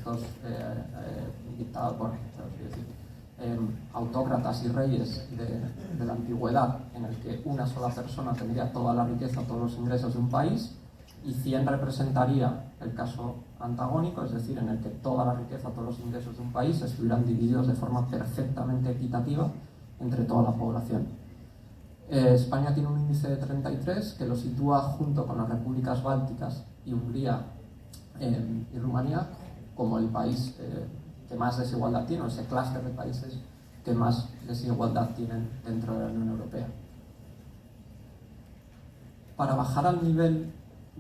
estos dictadores, autócratas y reyes de la antigüedad, en el que una sola persona tendría toda la riqueza, todos los ingresos de un país, y 100 representaría el caso antagónico, es decir, en el que toda la riqueza, todos los ingresos de un país estuvieran divididos de forma perfectamente equitativa entre toda la población. España tiene un índice de 33 que lo sitúa junto con las repúblicas bálticas y Hungría y Rumanía como el país que más desigualdad tiene, o ese clúster de países que más desigualdad tienen dentro de la Unión Europea. Para bajar al nivel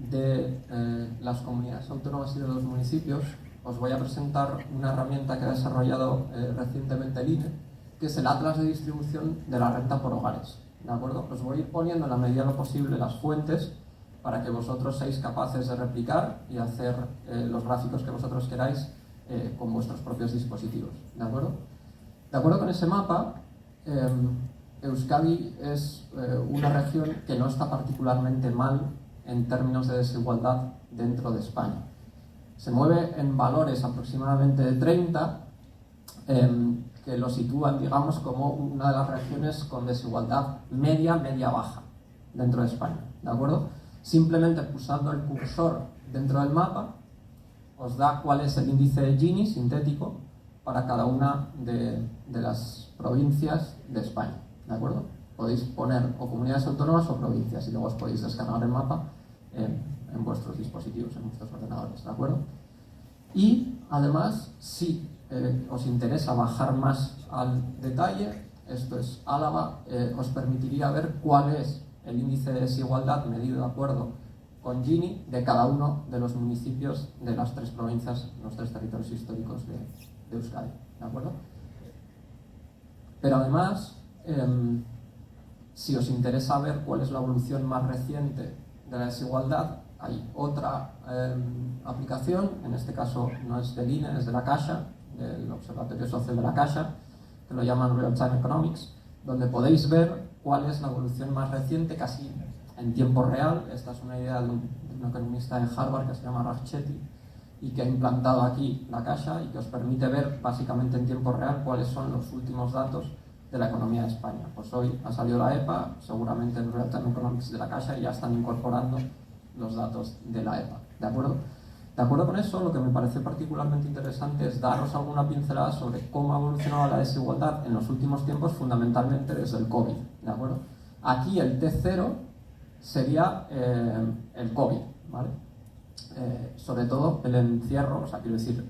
de las comunidades autónomas y de los municipios, os voy a presentar una herramienta que ha desarrollado recientemente el INE, que es el Atlas de Distribución de la Renta por Hogares. ¿De acuerdo? Os voy a ir poniendo en la medida de lo posible las fuentes para que vosotros seáis capaces de replicar y hacer los gráficos que vosotros queráis con vuestros propios dispositivos. ¿De acuerdo? De acuerdo con ese mapa, Euskadi es una región que no está particularmente mal en términos de desigualdad dentro de España. Se mueve en valores aproximadamente de 30, que lo sitúan, digamos, como una de las regiones con desigualdad media-baja dentro de España. ¿De acuerdo? Simplemente pulsando el cursor dentro del mapa os da cuál es el índice de Gini sintético para cada una de las provincias de España. ¿De acuerdo? Podéis poner o comunidades autónomas o provincias y luego os podéis descargar el mapa en vuestros dispositivos, en vuestros ordenadores. ¿De acuerdo? Y además, si os interesa bajar más al detalle, esto es Álava, os permitiría ver cuál es el índice de desigualdad medido de acuerdo con Gini de cada uno de los municipios de las 3 provincias, los 3 territorios históricos de Euskadi. ¿De acuerdo? Pero además, si os interesa ver cuál es la evolución más reciente de la desigualdad, hay otra aplicación, en este caso no es del INE, es de la Caixa, del Observatorio Social de la Caixa, que lo llaman Real Time Economics, donde podéis ver cuál es la evolución más reciente, casi en tiempo real. Esta es una idea de un economista de Harvard que se llama Rafchetti y que ha implantado aquí la Caixa y que os permite ver básicamente en tiempo real cuáles son los últimos datos de la economía de España. Pues hoy ha salido la EPA, seguramente en Real Time Economics de la Caixa ya están incorporando los datos de la EPA. ¿De acuerdo? De acuerdo con eso, lo que me parece particularmente interesante es daros alguna pincelada sobre cómo ha evolucionado la desigualdad en los últimos tiempos, fundamentalmente desde el COVID. ¿De acuerdo? Aquí el T0 sería el COVID, ¿vale? Sobre todo el encierro, o sea, quiero decir,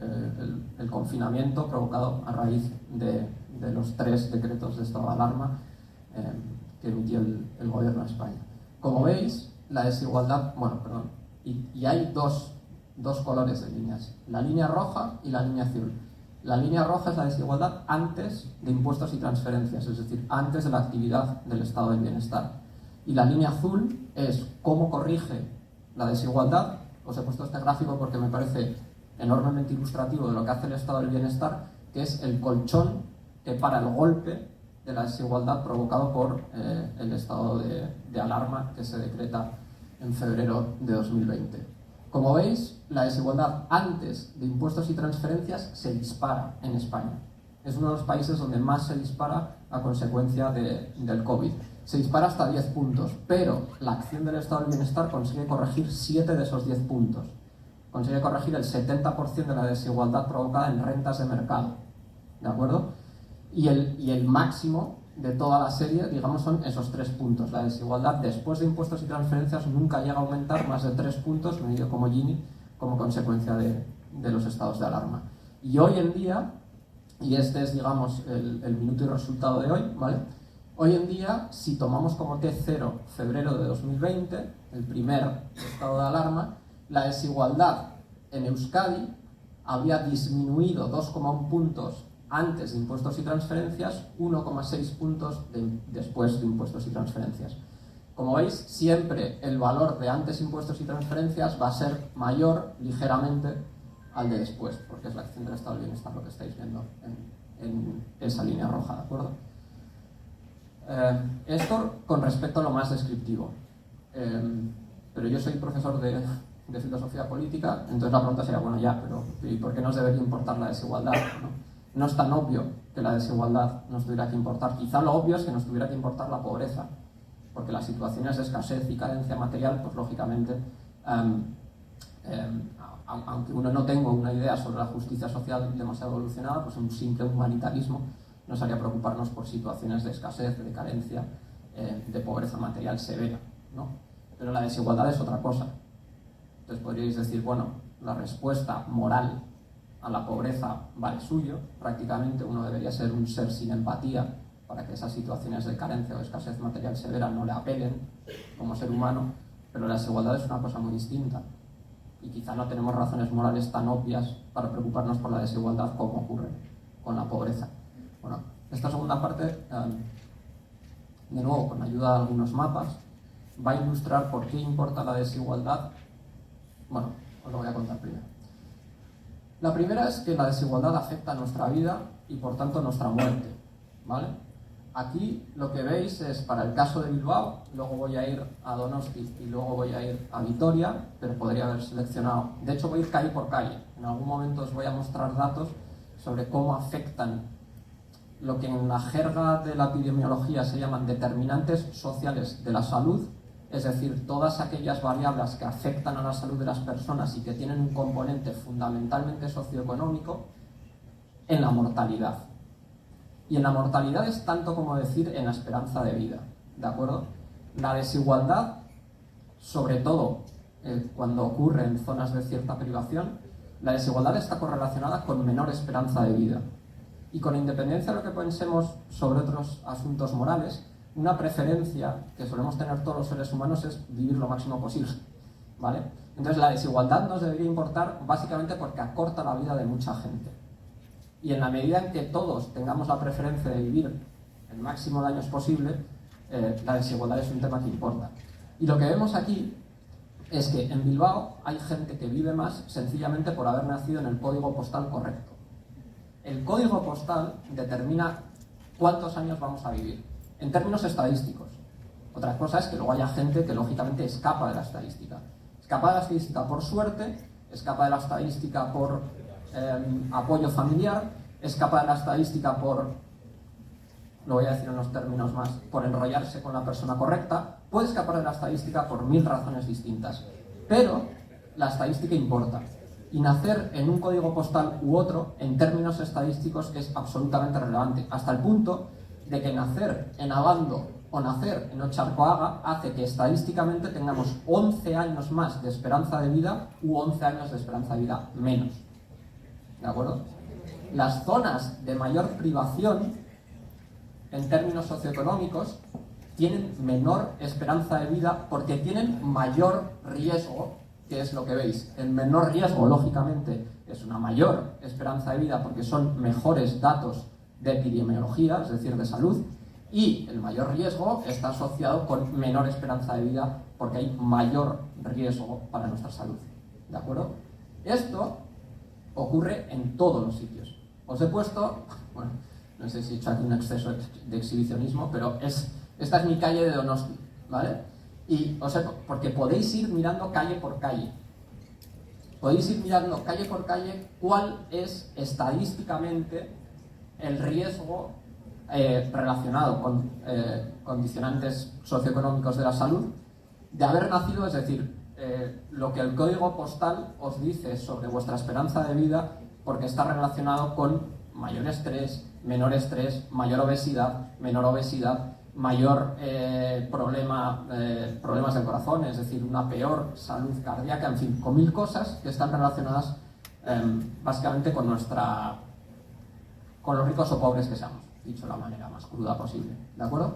el confinamiento provocado a raíz de los 3 decretos de estado de alarma que emitió el gobierno de España. Como veis, la desigualdad, y hay dos colores de líneas, la línea roja y la línea azul. La línea roja es la desigualdad antes de impuestos y transferencias, es decir, antes de la actividad del estado del bienestar. Y la línea azul es cómo corrige la desigualdad. Os he puesto este gráfico porque me parece enormemente ilustrativo de lo que hace el estado del bienestar, que es el colchón que para el golpe de la desigualdad provocado por el estado de alarma que se decreta en febrero de 2020. Como veis, la desigualdad antes de impuestos y transferencias se dispara en España. Es uno de los países donde más se dispara a consecuencia del COVID. Se dispara hasta 10 puntos, pero la acción del estado del bienestar consigue corregir 7 de esos 10 puntos. Consigue corregir el 70% de la desigualdad provocada en rentas de mercado. ¿De acuerdo? Y el máximo de toda la serie, digamos, son esos 3 puntos. La desigualdad después de impuestos y transferencias nunca llega a aumentar más de 3 puntos, medido como Gini, como consecuencia de los estados de alarma. Y hoy en día, y este es, digamos, el minuto y resultado de hoy, ¿vale? Hoy en día, si tomamos como T0 febrero de 2020, el primer estado de alarma, la desigualdad en Euskadi había disminuido 2,1 puntos antes de impuestos y transferencias, 1,6 puntos después de impuestos y transferencias. Como veis, siempre el valor de antes impuestos y transferencias va a ser mayor ligeramente al de después, porque es la acción del estado del bienestar lo que estáis viendo en esa línea roja, ¿de acuerdo? Esto con respecto a lo más descriptivo. Pero yo soy profesor de de filosofía política, entonces la pregunta sería, bueno, ya, pero ¿y por qué nos debería importar la desigualdad? No es tan obvio que la desigualdad nos tuviera que importar. Quizá lo obvio es que nos tuviera que importar la pobreza, porque las situaciones de escasez y carencia material, pues lógicamente, aunque uno no tenga una idea sobre la justicia social demasiado evolucionada, pues un simple humanitarismo nos haría preocuparnos por situaciones de escasez, de carencia, de pobreza material severa, ¿no? Pero la desigualdad es otra cosa. Entonces podríais decir, bueno, la respuesta moral a la pobreza vale suyo, prácticamente uno debería ser un ser sin empatía para que esas situaciones de carencia o de escasez material severa no le apelen como ser humano, pero la desigualdad es una cosa muy distinta y quizá no tenemos razones morales tan obvias para preocuparnos por la desigualdad como ocurre con la pobreza. Bueno, esta segunda parte, de nuevo, con ayuda de algunos mapas, va a ilustrar por qué importa la desigualdad. Bueno, os lo voy a contar primero. La primera es que la desigualdad afecta a nuestra vida y por tanto nuestra muerte, ¿vale? Aquí lo que veis es para el caso de Bilbao, luego voy a ir a Donosti y luego voy a ir a Vitoria, pero podría haber seleccionado, de hecho voy a ir calle por calle, en algún momento os voy a mostrar datos sobre cómo afectan lo que en la jerga de la epidemiología se llaman determinantes sociales de la salud, es decir, todas aquellas variables que afectan a la salud de las personas y que tienen un componente fundamentalmente socioeconómico en la mortalidad. Y en la mortalidad es tanto como decir en la esperanza de vida, ¿de acuerdo? La desigualdad, sobre todo cuando ocurre en zonas de cierta privación, la desigualdad está correlacionada con menor esperanza de vida. Y con independencia de lo que pensemos sobre otros asuntos morales, una preferencia que solemos tener todos los seres humanos es vivir lo máximo posible, ¿vale? Entonces la desigualdad nos debería importar básicamente porque acorta la vida de mucha gente. Y en la medida en que todos tengamos la preferencia de vivir el máximo de años posible, la desigualdad es un tema que importa. Y lo que vemos aquí es que en Bilbao hay gente que vive más sencillamente por haber nacido en el código postal correcto. El código postal determina cuántos años vamos a vivir, en términos estadísticos. Otra cosa es que luego haya gente que lógicamente escapa de la estadística. Escapa de la estadística por suerte, escapa de la estadística por apoyo familiar, escapa de la estadística por, lo voy a decir en unos términos más, por enrollarse con la persona correcta, puede escapar de la estadística por 1000 razones distintas. Pero la estadística importa. Y nacer en un código postal u otro, en términos estadísticos, es absolutamente relevante, hasta el punto de que nacer en Abando o nacer en Ocharcoaga hace que estadísticamente tengamos 11 años más de esperanza de vida u 11 años de esperanza de vida menos. ¿De acuerdo? Las zonas de mayor privación, en términos socioeconómicos, tienen menor esperanza de vida porque tienen mayor riesgo, que es lo que veis. El menor riesgo, lógicamente, es una mayor esperanza de vida porque son mejores datos de epidemiología, es decir, de salud, y el mayor riesgo está asociado con menor esperanza de vida porque hay mayor riesgo para nuestra salud. ¿De acuerdo? Esto ocurre en todos los sitios. Os he puesto, bueno, no sé si he hecho aquí un exceso de exhibicionismo, pero esta es mi calle de Donosti, ¿vale? Y os he, porque podéis ir mirando calle por calle. Podéis ir mirando calle por calle cuál es estadísticamente el riesgo relacionado con condicionantes socioeconómicos de la salud de haber nacido, es decir, lo que el código postal os dice sobre vuestra esperanza de vida, porque está relacionado con mayor estrés, mayor obesidad, menor obesidad, mayor problemas del corazón, es decir, una peor salud cardíaca, en fin, con 1000 cosas que están relacionadas básicamente con los ricos o pobres que seamos, dicho de la manera más cruda posible, ¿de acuerdo?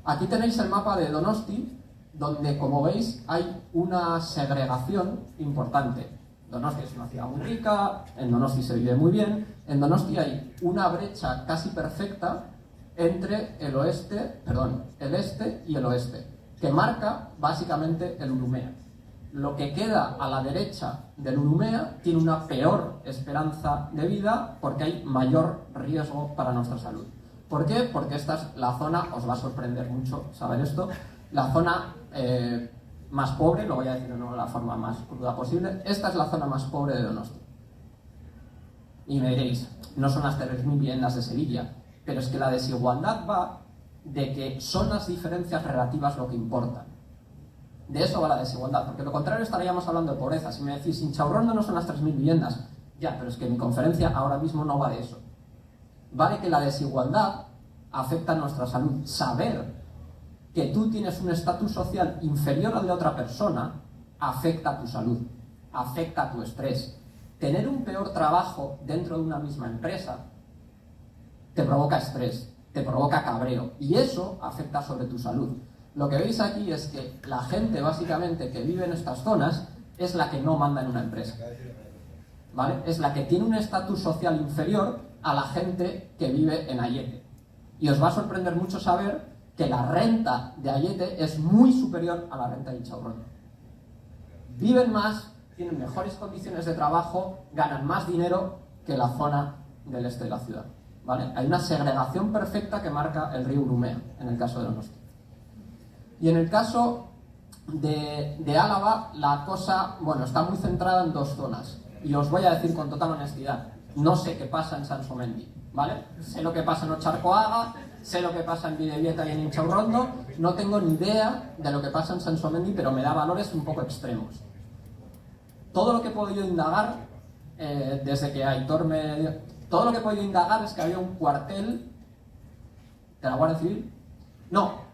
Aquí tenéis el mapa de Donosti, donde, como veis, hay una segregación importante. Donosti es una ciudad muy rica, en Donosti se vive muy bien, en Donosti hay una brecha casi perfecta entre el este y el oeste, que marca básicamente el Urumea. Lo que queda a la derecha del Urumea tiene una peor esperanza de vida porque hay mayor riesgo para nuestra salud. ¿Por qué? Porque esta es la zona, os va a sorprender mucho saber esto, la zona más pobre, lo voy a decir de la forma más cruda posible, esta es la zona más pobre de Donosti. Y me diréis, no son las 3.000 viviendas de Sevilla, pero es que la desigualdad va de que son las diferencias relativas lo que importan. De eso va la desigualdad, porque lo contrario estaríamos hablando de pobreza. Si me decís, Inchaurrondo no son las 3.000 viviendas, ya, pero es que mi conferencia ahora mismo no va de eso. Va de que la desigualdad afecta a nuestra salud. Saber que tú tienes un estatus social inferior al de otra persona afecta a tu salud, afecta a tu estrés. Tener un peor trabajo dentro de una misma empresa te provoca estrés, te provoca cabreo, y eso afecta sobre tu salud. Lo que veis aquí es que la gente básicamente que vive en estas zonas es la que no manda en una empresa, ¿vale? Es la que tiene un estatus social inferior a la gente que vive en Ayete. Y os va a sorprender mucho saber que la renta de Ayete es muy superior a la renta de Inchaurrondo. Viven más, tienen mejores condiciones de trabajo, ganan más dinero que la zona del este de la ciudad, ¿vale? Hay una segregación perfecta que marca el río Urumea, en el caso de Donosti. Y en el caso de Álava, la cosa, bueno, está muy centrada en dos zonas. Y os voy a decir con total honestidad, no sé qué pasa en Sansomendi, ¿vale? Sé lo que pasa en Ocharcoaga, sé lo que pasa en Bidebieta y en Inchaurrondo, no tengo ni idea de lo que pasa en Sansomendi, pero me da valores un poco extremos. Todo lo que he podido indagar, desde que Aitor me... Todo lo que he podido indagar es que había un cuartel de la Guardia Civil. No.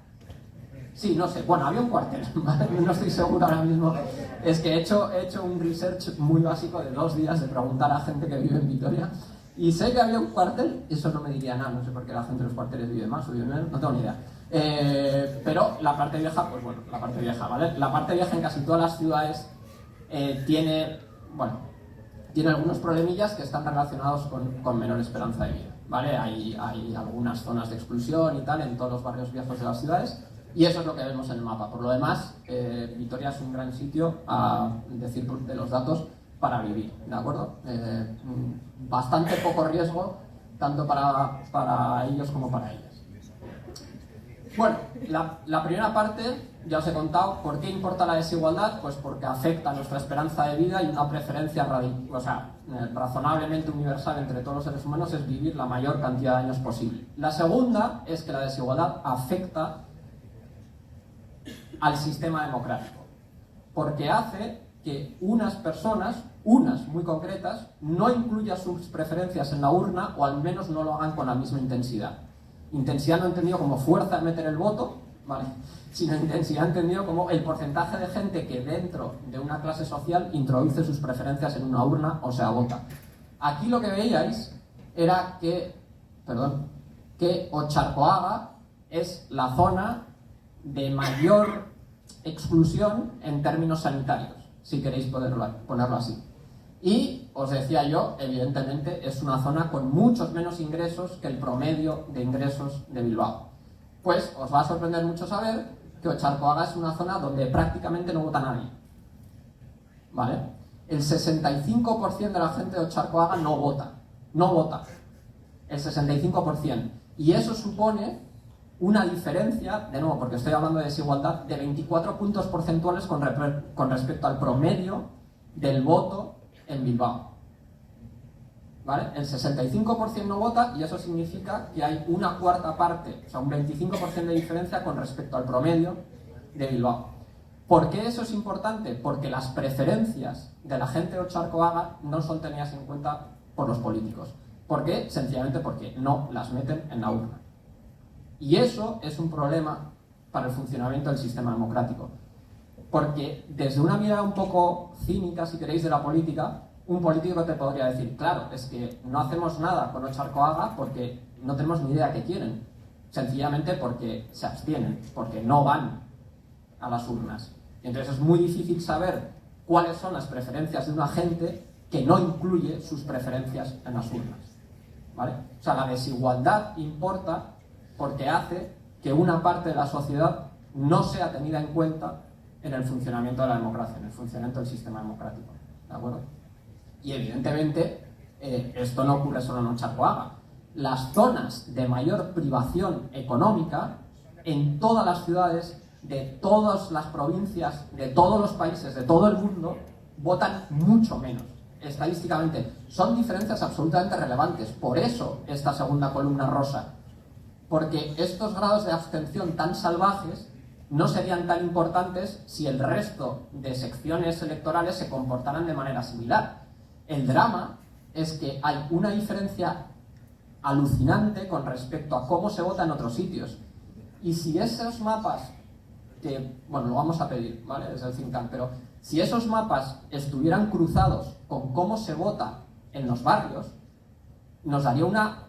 Sí, no sé. Bueno, había un cuartel, ¿vale? No estoy seguro ahora mismo. Es que he hecho un research muy básico de 2 días de preguntar a gente que vive en Vitoria. Y sé que había un cuartel, eso no me diría nada, no sé por qué la gente de los cuarteles vive más o vive menos, no tengo ni idea. Pero la parte vieja, pues bueno, la parte vieja, ¿vale? La parte vieja en casi todas las ciudades tiene algunos problemillas que están relacionados con menor esperanza de vida, ¿vale? Hay algunas zonas de exclusión y tal en todos los barrios viejos de las ciudades, y eso es lo que vemos en el mapa. Por lo demás, Vitoria es un gran sitio, a decir de los datos, para vivir, ¿de acuerdo? Bastante poco riesgo, tanto para ellos como para ellas. Bueno, la primera parte, ya os he contado, ¿por qué importa la desigualdad? Pues porque afecta a nuestra esperanza de vida, y una preferencia razonablemente universal entre todos los seres humanos es vivir la mayor cantidad de años posible. La segunda es que la desigualdad afecta al sistema democrático, porque hace que unas personas, unas muy concretas, no incluyan sus preferencias en la urna, o al menos no lo hagan con la misma intensidad. Intensidad no entendido como fuerza de meter el voto, ¿vale? Sino intensidad entendido como el porcentaje de gente que dentro de una clase social introduce sus preferencias en una urna, o sea, vota. Aquí lo que veíais era que Ocharcoaga es la zona de mayor exclusión en términos sanitarios, si queréis ponerlo así. Y, os decía yo, evidentemente es una zona con muchos menos ingresos que el promedio de ingresos de Bilbao. Pues os va a sorprender mucho saber que Ocharcoaga es una zona donde prácticamente no vota nadie, ¿vale? El 65% de la gente de Ocharcoaga no vota. El 65%. Y eso supone una diferencia, de nuevo, porque estoy hablando de desigualdad, de 24 puntos porcentuales con respecto al promedio del voto en Bilbao, ¿vale? El 65% no vota, y eso significa que hay una cuarta parte, o sea, un 25% de diferencia con respecto al promedio de Bilbao. ¿Por qué eso es importante? Porque las preferencias de la gente de Ocharcoaga no son tenidas en cuenta por los políticos. ¿Por qué? Sencillamente porque no las meten en la urna. Y eso es un problema para el funcionamiento del sistema democrático. Porque desde una mirada un poco cínica, si queréis, de la política, un político te podría decir, claro, es que no hacemos nada con Ocharcoaga porque no tenemos ni idea qué quieren. Sencillamente porque se abstienen, porque no van a las urnas. Entonces es muy difícil saber cuáles son las preferencias de una gente que no incluye sus preferencias en las urnas, ¿vale? O sea, la desigualdad importa porque hace que una parte de la sociedad no sea tenida en cuenta en el funcionamiento de la democracia, en el funcionamiento del sistema democrático, ¿de acuerdo? Y evidentemente esto no ocurre solo en Ocharcoaga. Las zonas de mayor privación económica en todas las ciudades de todas las provincias, de todos los países, de todo el mundo, votan mucho menos. Estadísticamente, son diferencias absolutamente relevantes. Por eso esta segunda columna rosa. Porque estos grados de abstención tan salvajes no serían tan importantes si el resto de secciones electorales se comportaran de manera similar. El drama es que hay una diferencia alucinante con respecto a cómo se vota en otros sitios. Y si esos mapas, que, bueno, lo vamos a pedir, ¿vale?, desde el think tank, pero si esos mapas estuvieran cruzados con cómo se vota en los barrios, nos daría una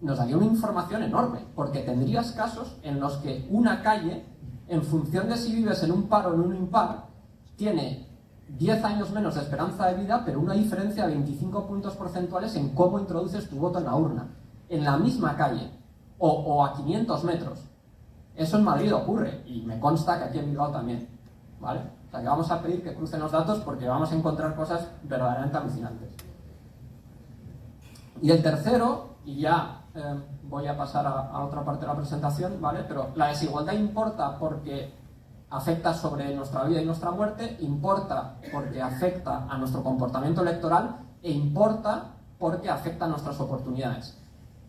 información enorme, porque tendrías casos en los que una calle, en función de si vives en un par o en un impar, tiene 10 años menos de esperanza de vida, pero una diferencia de 25 puntos porcentuales en cómo introduces tu voto en la urna, en la misma calle, o a 500 metros. Eso en Madrid ocurre, y me consta que aquí en Bilbao también, ¿vale? O sea, que vamos a pedir que crucen los datos porque vamos a encontrar cosas verdaderamente alucinantes. Y el tercero, y ya voy a pasar a otra parte de la presentación, ¿vale? Pero la desigualdad importa porque afecta sobre nuestra vida y nuestra muerte, importa porque afecta a nuestro comportamiento electoral e importa porque afecta a nuestras oportunidades.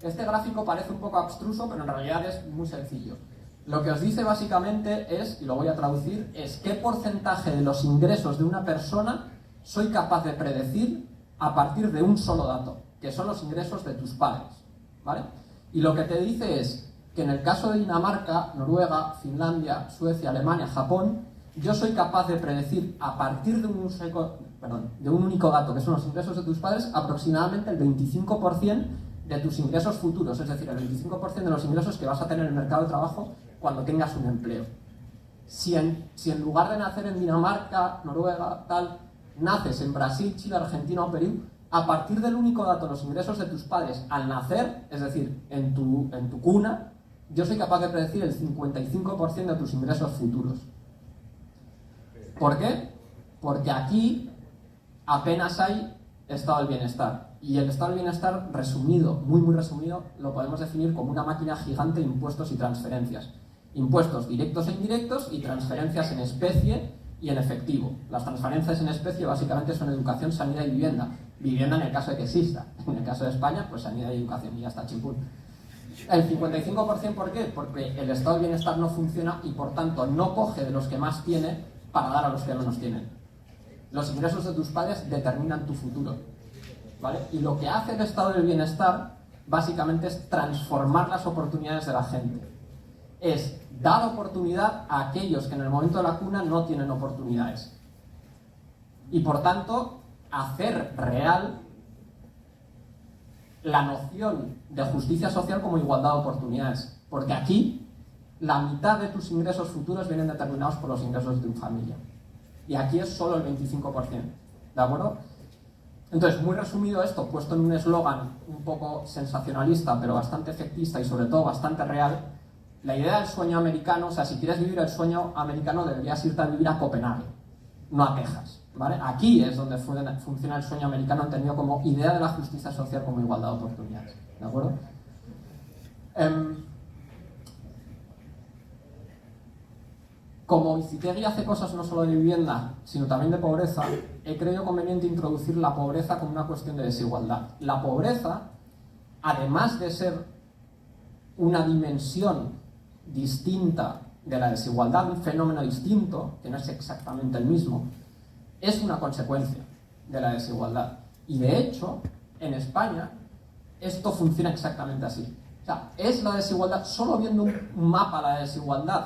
Este gráfico parece un poco abstruso, pero en realidad es muy sencillo. Lo que os dice básicamente es, y lo voy a traducir, es qué porcentaje de los ingresos de una persona soy capaz de predecir a partir de un solo dato, que son los ingresos de tus padres, ¿vale? Y lo que te dice es que en el caso de Dinamarca, Noruega, Finlandia, Suecia, Alemania, Japón, yo soy capaz de predecir a partir de un único dato, que son los ingresos de tus padres, aproximadamente el 25% de tus ingresos futuros, es decir, el 25% de los ingresos que vas a tener en el mercado de trabajo cuando tengas un empleo. Si en lugar de nacer en Dinamarca, Noruega, tal, naces en Brasil, Chile, Argentina o Perú, a partir del único dato, los ingresos de tus padres al nacer, es decir, en tu cuna, yo soy capaz de predecir el 55% de tus ingresos futuros. ¿Por qué? Porque aquí apenas hay estado del bienestar. Y el estado del bienestar, resumido, muy resumido, lo podemos definir como una máquina gigante de impuestos y transferencias. Impuestos directos e indirectos y transferencias en especie y en efectivo. Las transferencias en especie básicamente son educación, sanidad y vivienda. Vivienda en el caso de que exista. En el caso de España, pues sanidad y educación, y ya está, chimpún. El 55%, ¿por qué? Porque el estado del bienestar no funciona y por tanto no coge de los que más tiene para dar a los que menos tienen. Los ingresos de tus padres determinan tu futuro, ¿vale? Y lo que hace el estado del bienestar básicamente es transformar las oportunidades de la gente. Es dar oportunidad a aquellos que en el momento de la cuna no tienen oportunidades. Y por tanto, hacer real la noción de justicia social como igualdad de oportunidades. Porque aquí, la mitad de tus ingresos futuros vienen determinados por los ingresos de tu familia. Y aquí es solo el 25%. ¿De acuerdo? Entonces, muy resumido esto, puesto en un eslogan un poco sensacionalista, pero bastante efectista y sobre todo bastante real, la idea del sueño americano, o sea, si quieres vivir el sueño americano deberías irte a vivir a Copenhague, no a Texas, ¿vale? Aquí es donde funciona el sueño americano entendido como idea de la justicia social como igualdad de oportunidades, ¿de acuerdo? Como Vizitegui hace cosas no solo de vivienda, sino también de pobreza, he creído conveniente introducir la pobreza como una cuestión de desigualdad. La pobreza, además de ser una dimensión distinta de la desigualdad, un fenómeno distinto, que no es exactamente el mismo, es una consecuencia de la desigualdad. Y de hecho, en España, esto funciona exactamente así. O sea, es la desigualdad, solo viendo un mapa de la desigualdad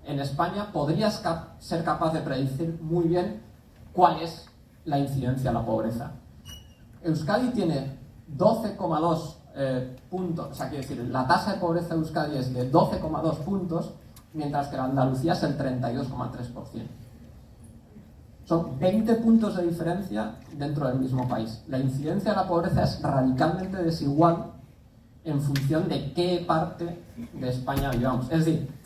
en España, podrías ser capaz de predecir muy bien cuál es la incidencia de la pobreza. Euskadi tiene 12,2 puntos, o sea, quiero decir, la tasa de pobreza de Euskadi es de 12,2 puntos, mientras que la Andalucía es el 32,3%. Son 20 puntos de diferencia dentro del mismo país. La incidencia de la pobreza es radicalmente desigual en función de qué parte de España vivamos. Es decir,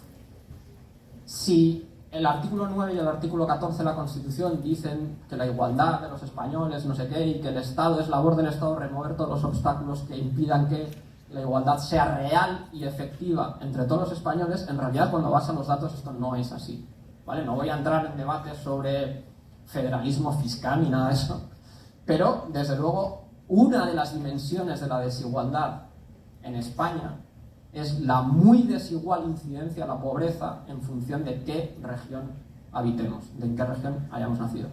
si el artículo 9 y el artículo 14 de la Constitución dicen que la igualdad de los españoles, no sé qué, y que el Estado es labor del Estado remover todos los obstáculos que impidan que la igualdad sea real y efectiva entre todos los españoles, en realidad cuando vas a los datos esto no es así, ¿vale? No voy a entrar en debates sobre federalismo fiscal ni nada de eso, pero desde luego una de las dimensiones de la desigualdad en España es la muy desigual incidencia de la pobreza en función de qué región habitemos, de en qué región hayamos nacido.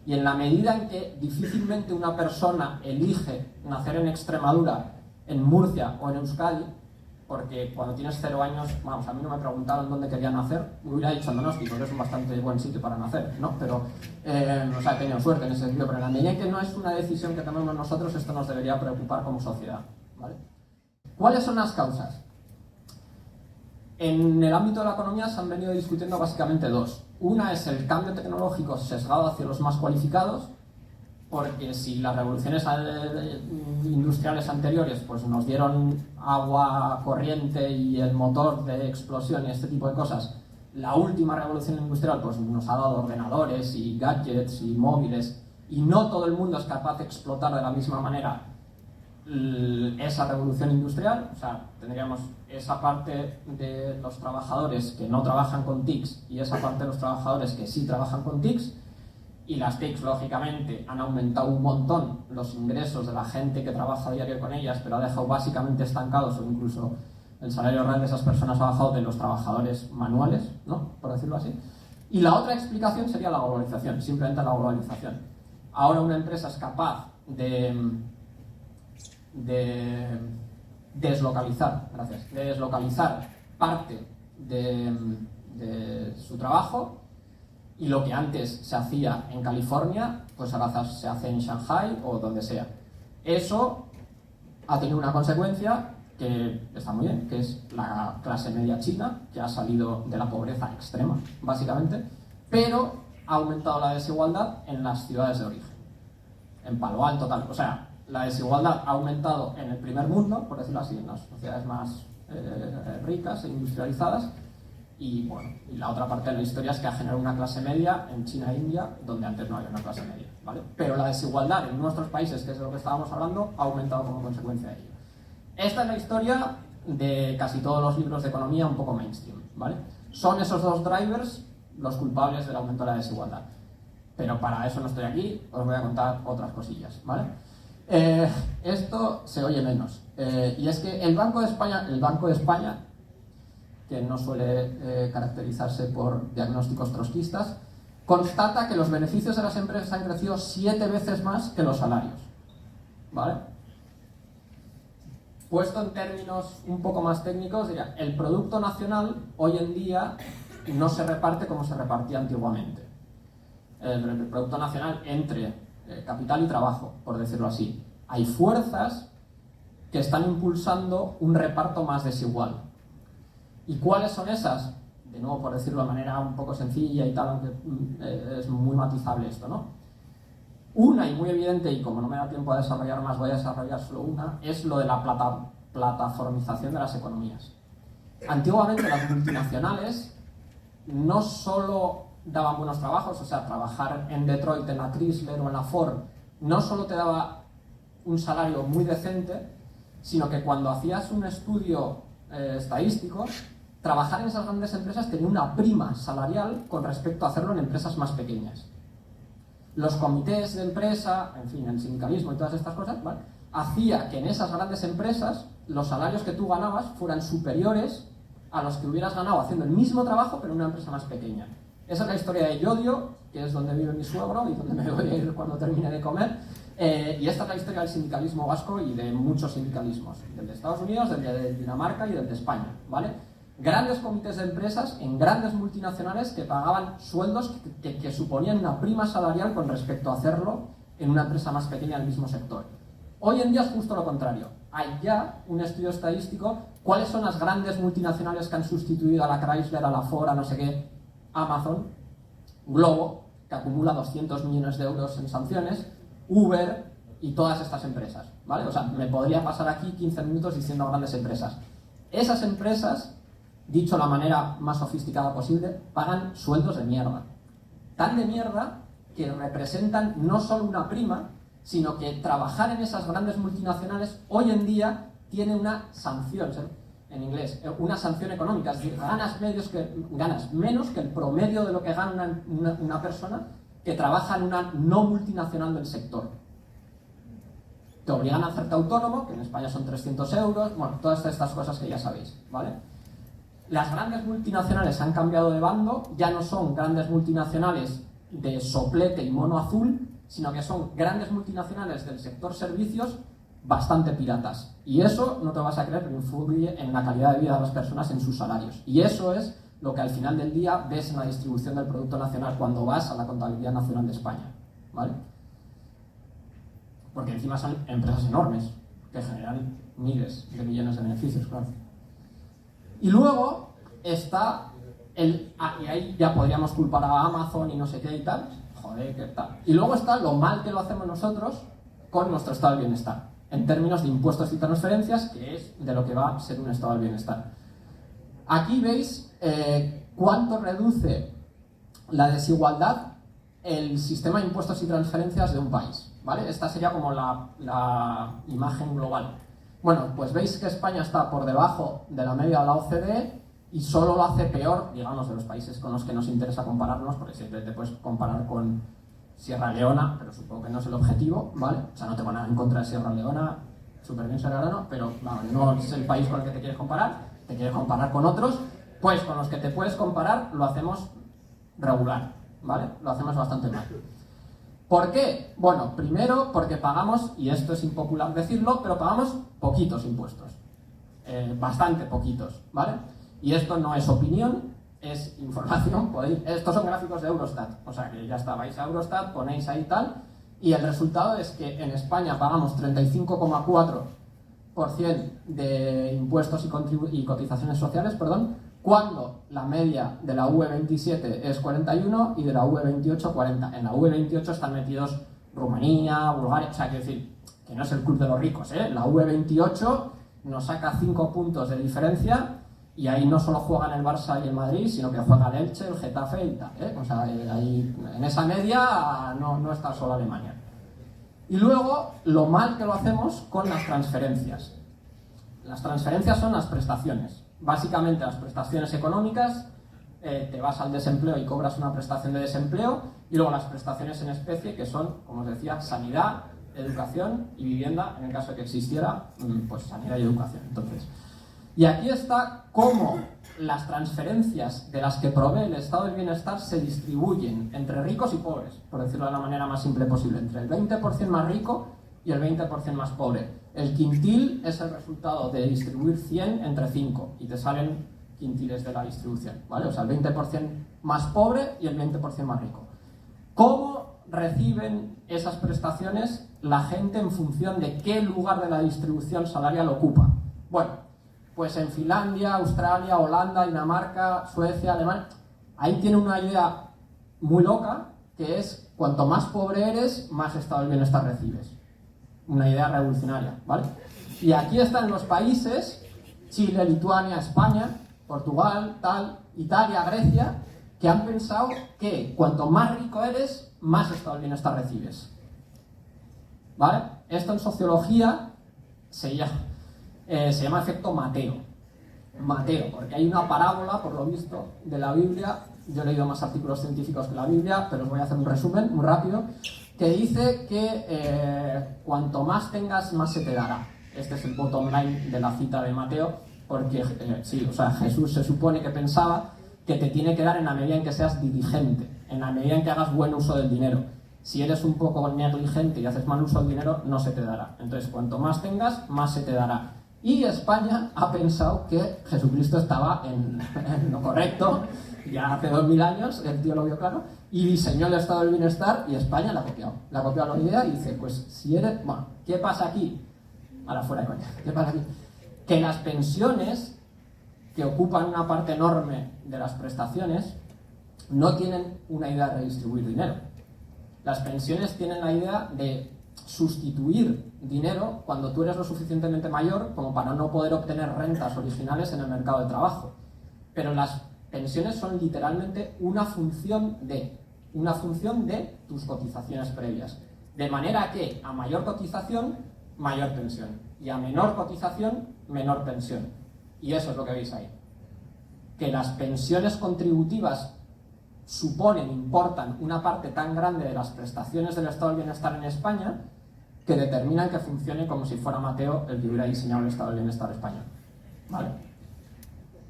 Y en la medida en que difícilmente una persona elige nacer en Extremadura, en Murcia o en Euskadi, porque cuando tienes 0 años, vamos, a mí no me preguntaron dónde quería nacer, me hubiera dicho en Donosti, porque es un bastante buen sitio para nacer, ¿no? Pero, o sea, he tenido suerte en ese sentido, pero en la medida en que no es una decisión que tomemos nosotros, esto nos debería preocupar como sociedad, ¿vale? ¿Cuáles son las causas? En el ámbito de la economía se han venido discutiendo básicamente dos. Una es el cambio tecnológico sesgado hacia los más cualificados, porque si las revoluciones industriales anteriores pues nos dieron agua corriente y el motor de explosión y este tipo de cosas, la última revolución industrial pues nos ha dado ordenadores y gadgets y móviles, y no todo el mundo es capaz de explotar de la misma manera esa revolución industrial. O sea, tendríamos esa parte de los trabajadores que no trabajan con TICs y esa parte de los trabajadores que sí trabajan con TICs, y las TICs lógicamente han aumentado un montón los ingresos de la gente que trabaja a diario con ellas, pero ha dejado básicamente estancados, o incluso el salario real de esas personas ha bajado de los trabajadores manuales, ¿no? Por decirlo así. Y la otra explicación sería la globalización, simplemente la globalización. Ahora una empresa es capaz de deslocalizar parte de su trabajo, y lo que antes se hacía en California, pues ahora se hace en Shanghai o donde sea. Eso ha tenido una consecuencia que está muy bien, que es la clase media china, que ha salido de la pobreza extrema, básicamente, pero ha aumentado la desigualdad en las ciudades de origen. En Palo Alto, tal. O sea, la desigualdad ha aumentado en el primer mundo, por decirlo así, en las sociedades más ricas e industrializadas, y bueno, y la otra parte de la historia es que ha generado una clase media en China e India, donde antes no había una clase media, ¿vale? Pero la desigualdad en nuestros países, que es de lo que estábamos hablando, ha aumentado como consecuencia de ello. Esta es la historia de casi todos los libros de economía un poco mainstream, ¿vale? Son esos dos drivers los culpables del aumento de la desigualdad. Pero para eso no estoy aquí, os voy a contar otras cosillas, ¿vale? Esto se oye menos. Y es que el Banco de España, que no suele caracterizarse por diagnósticos trotskistas, constata que los beneficios de las empresas han crecido 7 veces más que los salarios, ¿vale? Puesto en términos un poco más técnicos, diría, el Producto Nacional hoy en día no se reparte como se repartía antiguamente. El Producto Nacional entre capital y trabajo, por decirlo así. Hay fuerzas que están impulsando un reparto más desigual. ¿Y cuáles son esas? De nuevo, por decirlo de manera un poco sencilla y tal, aunque es muy matizable esto, ¿no? Una, y muy evidente, y como no me da tiempo a desarrollar más, voy a desarrollar solo una, es lo de la plataformización de las economías. Antiguamente las multinacionales no solo daban buenos trabajos, o sea, trabajar en Detroit, en la Chrysler o en la Ford, no solo te daba un salario muy decente, sino que cuando hacías un estudio estadístico, trabajar en esas grandes empresas tenía una prima salarial con respecto a hacerlo en empresas más pequeñas. Los comités de empresa, en fin, el sindicalismo y todas estas cosas, ¿vale?, hacía que en esas grandes empresas los salarios que tú ganabas fueran superiores a los que hubieras ganado haciendo el mismo trabajo pero en una empresa más pequeña. Esa es la historia de Llodio, que es donde vive mi suegro y donde me voy a ir cuando termine de comer. Y esta es la historia del sindicalismo vasco y de muchos sindicalismos, del de Estados Unidos, del de Dinamarca y del de España, ¿vale? Grandes comités de empresas en grandes multinacionales que pagaban sueldos que suponían una prima salarial con respecto a hacerlo en una empresa más pequeña del mismo sector. Hoy en día es justo lo contrario. Hay ya un estudio estadístico, cuáles son las grandes multinacionales que han sustituido a la Chrysler, a la Ford, a no sé qué, Amazon, Globo, que acumula 200 millones de euros en sanciones, Uber y todas estas empresas, ¿vale? O sea, me podría pasar aquí 15 minutos diciendo grandes empresas. Esas empresas, dicho de la manera más sofisticada posible, pagan sueldos de mierda. Tan de mierda que representan no solo una prima, sino que trabajar en esas grandes multinacionales hoy en día tiene una sanción, en inglés, una sanción económica, es decir, ganas menos que el promedio de lo que gana una persona que trabaja en una no multinacional del sector. Te obligan a hacerte autónomo, que en España son 300 euros, bueno, todas estas cosas que ya sabéis, ¿vale? Las grandes multinacionales han cambiado de bando, ya no son grandes multinacionales de soplete y mono azul, sino que son grandes multinacionales del sector servicios bastante piratas. Y eso, no te vas a creer, pero influye en la calidad de vida de las personas, en sus salarios. Y eso es lo que al final del día ves en la distribución del Producto Nacional cuando vas a la Contabilidad Nacional de España, ¿vale? Porque encima son empresas enormes, que generan miles de millones de beneficios, claro. Y luego está y ahí ya podríamos culpar a Amazon y no sé qué y tal, joder, qué tal. Y luego está lo mal que lo hacemos nosotros con nuestro estado del bienestar, en términos de impuestos y transferencias, que es de lo que va a ser un estado del bienestar. Aquí veis cuánto reduce la desigualdad el sistema de impuestos y transferencias de un país, ¿vale? Esta sería como la imagen global. Bueno, pues veis que España está por debajo de la media de la OCDE y solo lo hace peor, digamos, de los países con los que nos interesa compararnos, porque siempre te puedes comparar con Sierra Leona, pero supongo que no es el objetivo, ¿vale? O sea, no tengo nada en contra de Sierra Leona, súper bien Sierra Leona, pero no es el país con el que te quieres comparar, te quieres comparar con otros, pues con los que te puedes comparar lo hacemos regular, ¿vale? Lo hacemos bastante mal. ¿Por qué? Bueno, primero porque pagamos, y esto es impopular decirlo, pero pagamos poquitos impuestos, bastante poquitos, ¿vale? Y esto no es opinión, es información. Estos son gráficos de Eurostat, o sea que ya está, vais a Eurostat, ponéis ahí tal, y el resultado es que en España pagamos 35,4% de impuestos y cotizaciones sociales, cuando la media de la UE27 es 41 y de la UE28 40. En la UE28 están metidos Rumanía, Bulgaria, o sea, quiero decir que no es el club de los ricos, ¿eh? La UE28 nos saca 5 puntos de diferencia y ahí no solo juegan el Barça y el Madrid, sino que juega el Elche, el Getafe y tal, ¿eh? O sea, ahí en esa media no está solo Alemania. Y luego, lo mal que lo hacemos con las transferencias. Las transferencias son las prestaciones. Básicamente las prestaciones económicas, te vas al desempleo y cobras una prestación de desempleo, y luego las prestaciones en especie, que son, como os decía, sanidad, educación y vivienda, en el caso de que existiera, pues sanidad y educación. Entonces, y aquí está cómo las transferencias de las que provee el estado del bienestar se distribuyen entre ricos y pobres, por decirlo de la manera más simple posible, entre el 20% más rico y el 20% más pobre. El quintil es el resultado de distribuir 100 entre 5 y te salen quintiles de la distribución, ¿vale? O sea, el 20% más pobre y el 20% más rico. ¿Cómo reciben esas prestaciones la gente en función de qué lugar de la distribución salarial ocupa? Bueno, pues en Finlandia, Australia, Holanda, Dinamarca, Suecia, Alemania, ahí tienen una idea muy loca, que es cuanto más pobre eres, más estado del bienestar recibes. Una idea revolucionaria, ¿vale? Y aquí están los países, Chile, Lituania, España, Portugal, Italia, Grecia, que han pensado que cuanto más rico eres, más estado del bienestar recibes, ¿vale? Esto en sociología se llama efecto Mateo, porque hay una parábola, por lo visto, de la Biblia. Yo he leído más artículos científicos que la Biblia, pero os voy a hacer un resumen muy rápido, que dice que cuanto más tengas, más se te dará. Este es el bottom line de la cita de Mateo, porque Jesús se supone que pensaba que te tiene que dar en la medida en que seas diligente, en la medida en que hagas buen uso del dinero. Si eres un poco negligente y haces mal uso del dinero, no se te dará. Entonces, cuanto más tengas, más se te dará. Y España ha pensado que Jesucristo estaba en lo correcto, ya hace 2000 años, el tío lo vio claro, y diseñó el estado del bienestar, y España la ha copiado. La ha copiado la idea y dice, pues si eres... Bueno, ¿qué pasa aquí? Ahora fuera de coña. ¿Qué pasa aquí? Que las pensiones, que ocupan una parte enorme de las prestaciones, no tienen una idea de redistribuir dinero. Las pensiones tienen la idea de sustituir dinero cuando tú eres lo suficientemente mayor como para no poder obtener rentas originales en el mercado de trabajo. Pero las pensiones son literalmente una función de tus cotizaciones previas. De manera que a mayor cotización, mayor pensión. Y a menor cotización, menor pensión. Y eso es lo que veis ahí. Que las pensiones contributivas importan una parte tan grande de las prestaciones del Estado del Bienestar en España que determinan que funcione como si fuera Mateo el que hubiera diseñado el Estado del Bienestar español. ¿Vale?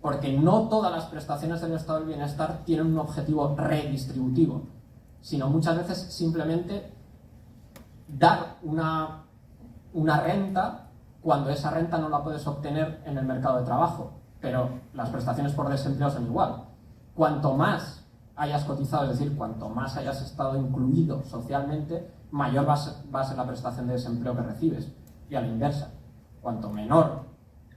Porque no todas las prestaciones del Estado del Bienestar tienen un objetivo redistributivo, sino muchas veces simplemente dar una renta cuando esa renta no la puedes obtener en el mercado de trabajo. Pero las prestaciones por desempleo son igual. Cuanto más hayas cotizado, es decir, cuanto más hayas estado incluido socialmente, mayor va a ser la prestación de desempleo que recibes. Y a la inversa, cuanto menor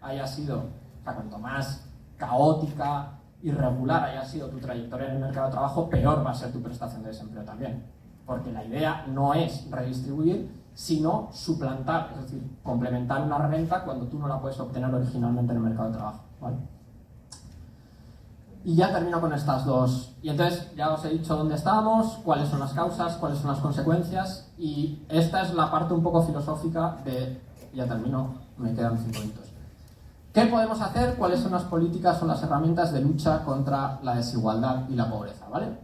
haya sido, o sea, cuanto más caótica, irregular haya sido tu trayectoria en el mercado de trabajo, peor va a ser tu prestación de desempleo también. Porque la idea no es redistribuir, sino suplantar, es decir, complementar una renta cuando tú no la puedes obtener originalmente en el mercado de trabajo. ¿Vale? Y ya termino con estas dos. Y entonces ya os he dicho dónde estábamos, cuáles son las causas, cuáles son las consecuencias, y esta es la parte un poco filosófica de... Ya termino, me quedan 5 minutos. ¿Qué podemos hacer? ¿Cuáles son las políticas o las herramientas de lucha contra la desigualdad y la pobreza? ¿Vale?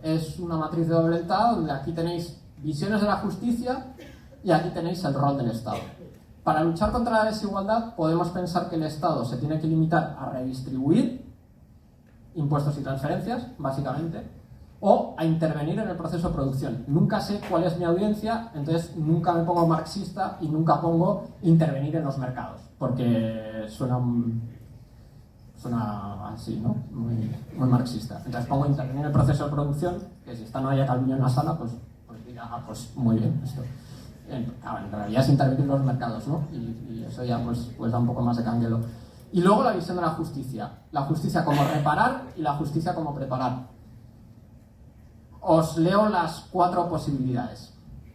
Es una matriz de doble entrada donde aquí tenéis visiones de la justicia y aquí tenéis el rol del Estado. Para luchar contra la desigualdad podemos pensar que el Estado se tiene que limitar a redistribuir impuestos y transferencias, básicamente, o a intervenir en el proceso de producción. Nunca sé cuál es mi audiencia, entonces nunca me pongo marxista y nunca pongo intervenir en los mercados, porque suena así, ¿no? Muy marxista. Entonces pongo intervenir en el proceso de producción, que si está Nadia Calviño en la sala, pues diga, pues muy bien, esto. En realidad es intervenir en los mercados, ¿no? Y eso ya pues da un poco más de canguelo. Y luego la visión de la justicia como reparar y la justicia como preparar. Os leo las 4 posibilidades.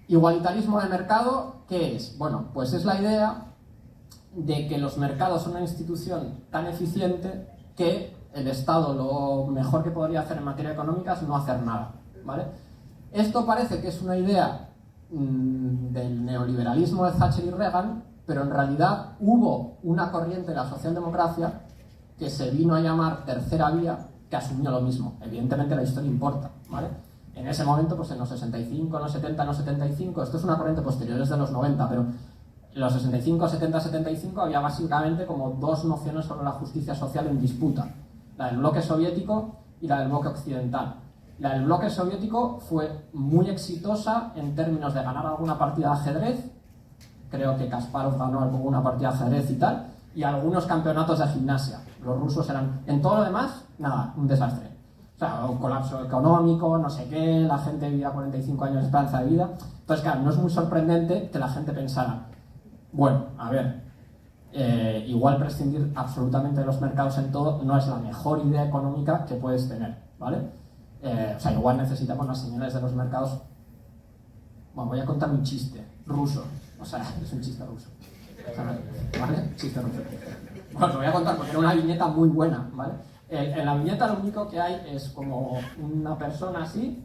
Igualitarismo de mercado, ¿qué es? Bueno, pues es la idea de que los mercados son una institución tan eficiente que el Estado lo mejor que podría hacer en materia económica es no hacer nada, ¿vale? Esto parece que es una idea del neoliberalismo de Thatcher y Reagan, pero en realidad hubo una corriente de la socialdemocracia que se vino a llamar Tercera Vía, que asumió lo mismo. Evidentemente la historia importa, ¿vale? En ese momento, pues en los 65, en los 70, en los 75, esto es una corriente posterior, es de los 90, pero en los 65, 70, 75 había básicamente como 2 nociones sobre la justicia social en disputa. La del bloque soviético y la del bloque occidental. La del bloque soviético fue muy exitosa en términos de ganar alguna partida de ajedrez. Creo que Kasparov ganó alguna partida de ajedrez y tal, y algunos campeonatos de gimnasia. Los rusos eran... En todo lo demás, nada, un desastre. O sea, un colapso económico, no sé qué, la gente vivía 45 años de esperanza de vida. Entonces, claro, no es muy sorprendente que la gente pensara, bueno, a ver, igual prescindir absolutamente de los mercados en todo no es la mejor idea económica que puedes tener, ¿vale? O sea, igual necesitamos las señales de los mercados. Bueno, voy a contar un chiste ruso. O sea, es un chiste ruso. ¿Vale? Chiste ruso. Bueno, os lo voy a contar porque era una viñeta muy buena, ¿vale? En la viñeta lo único que hay es como una persona así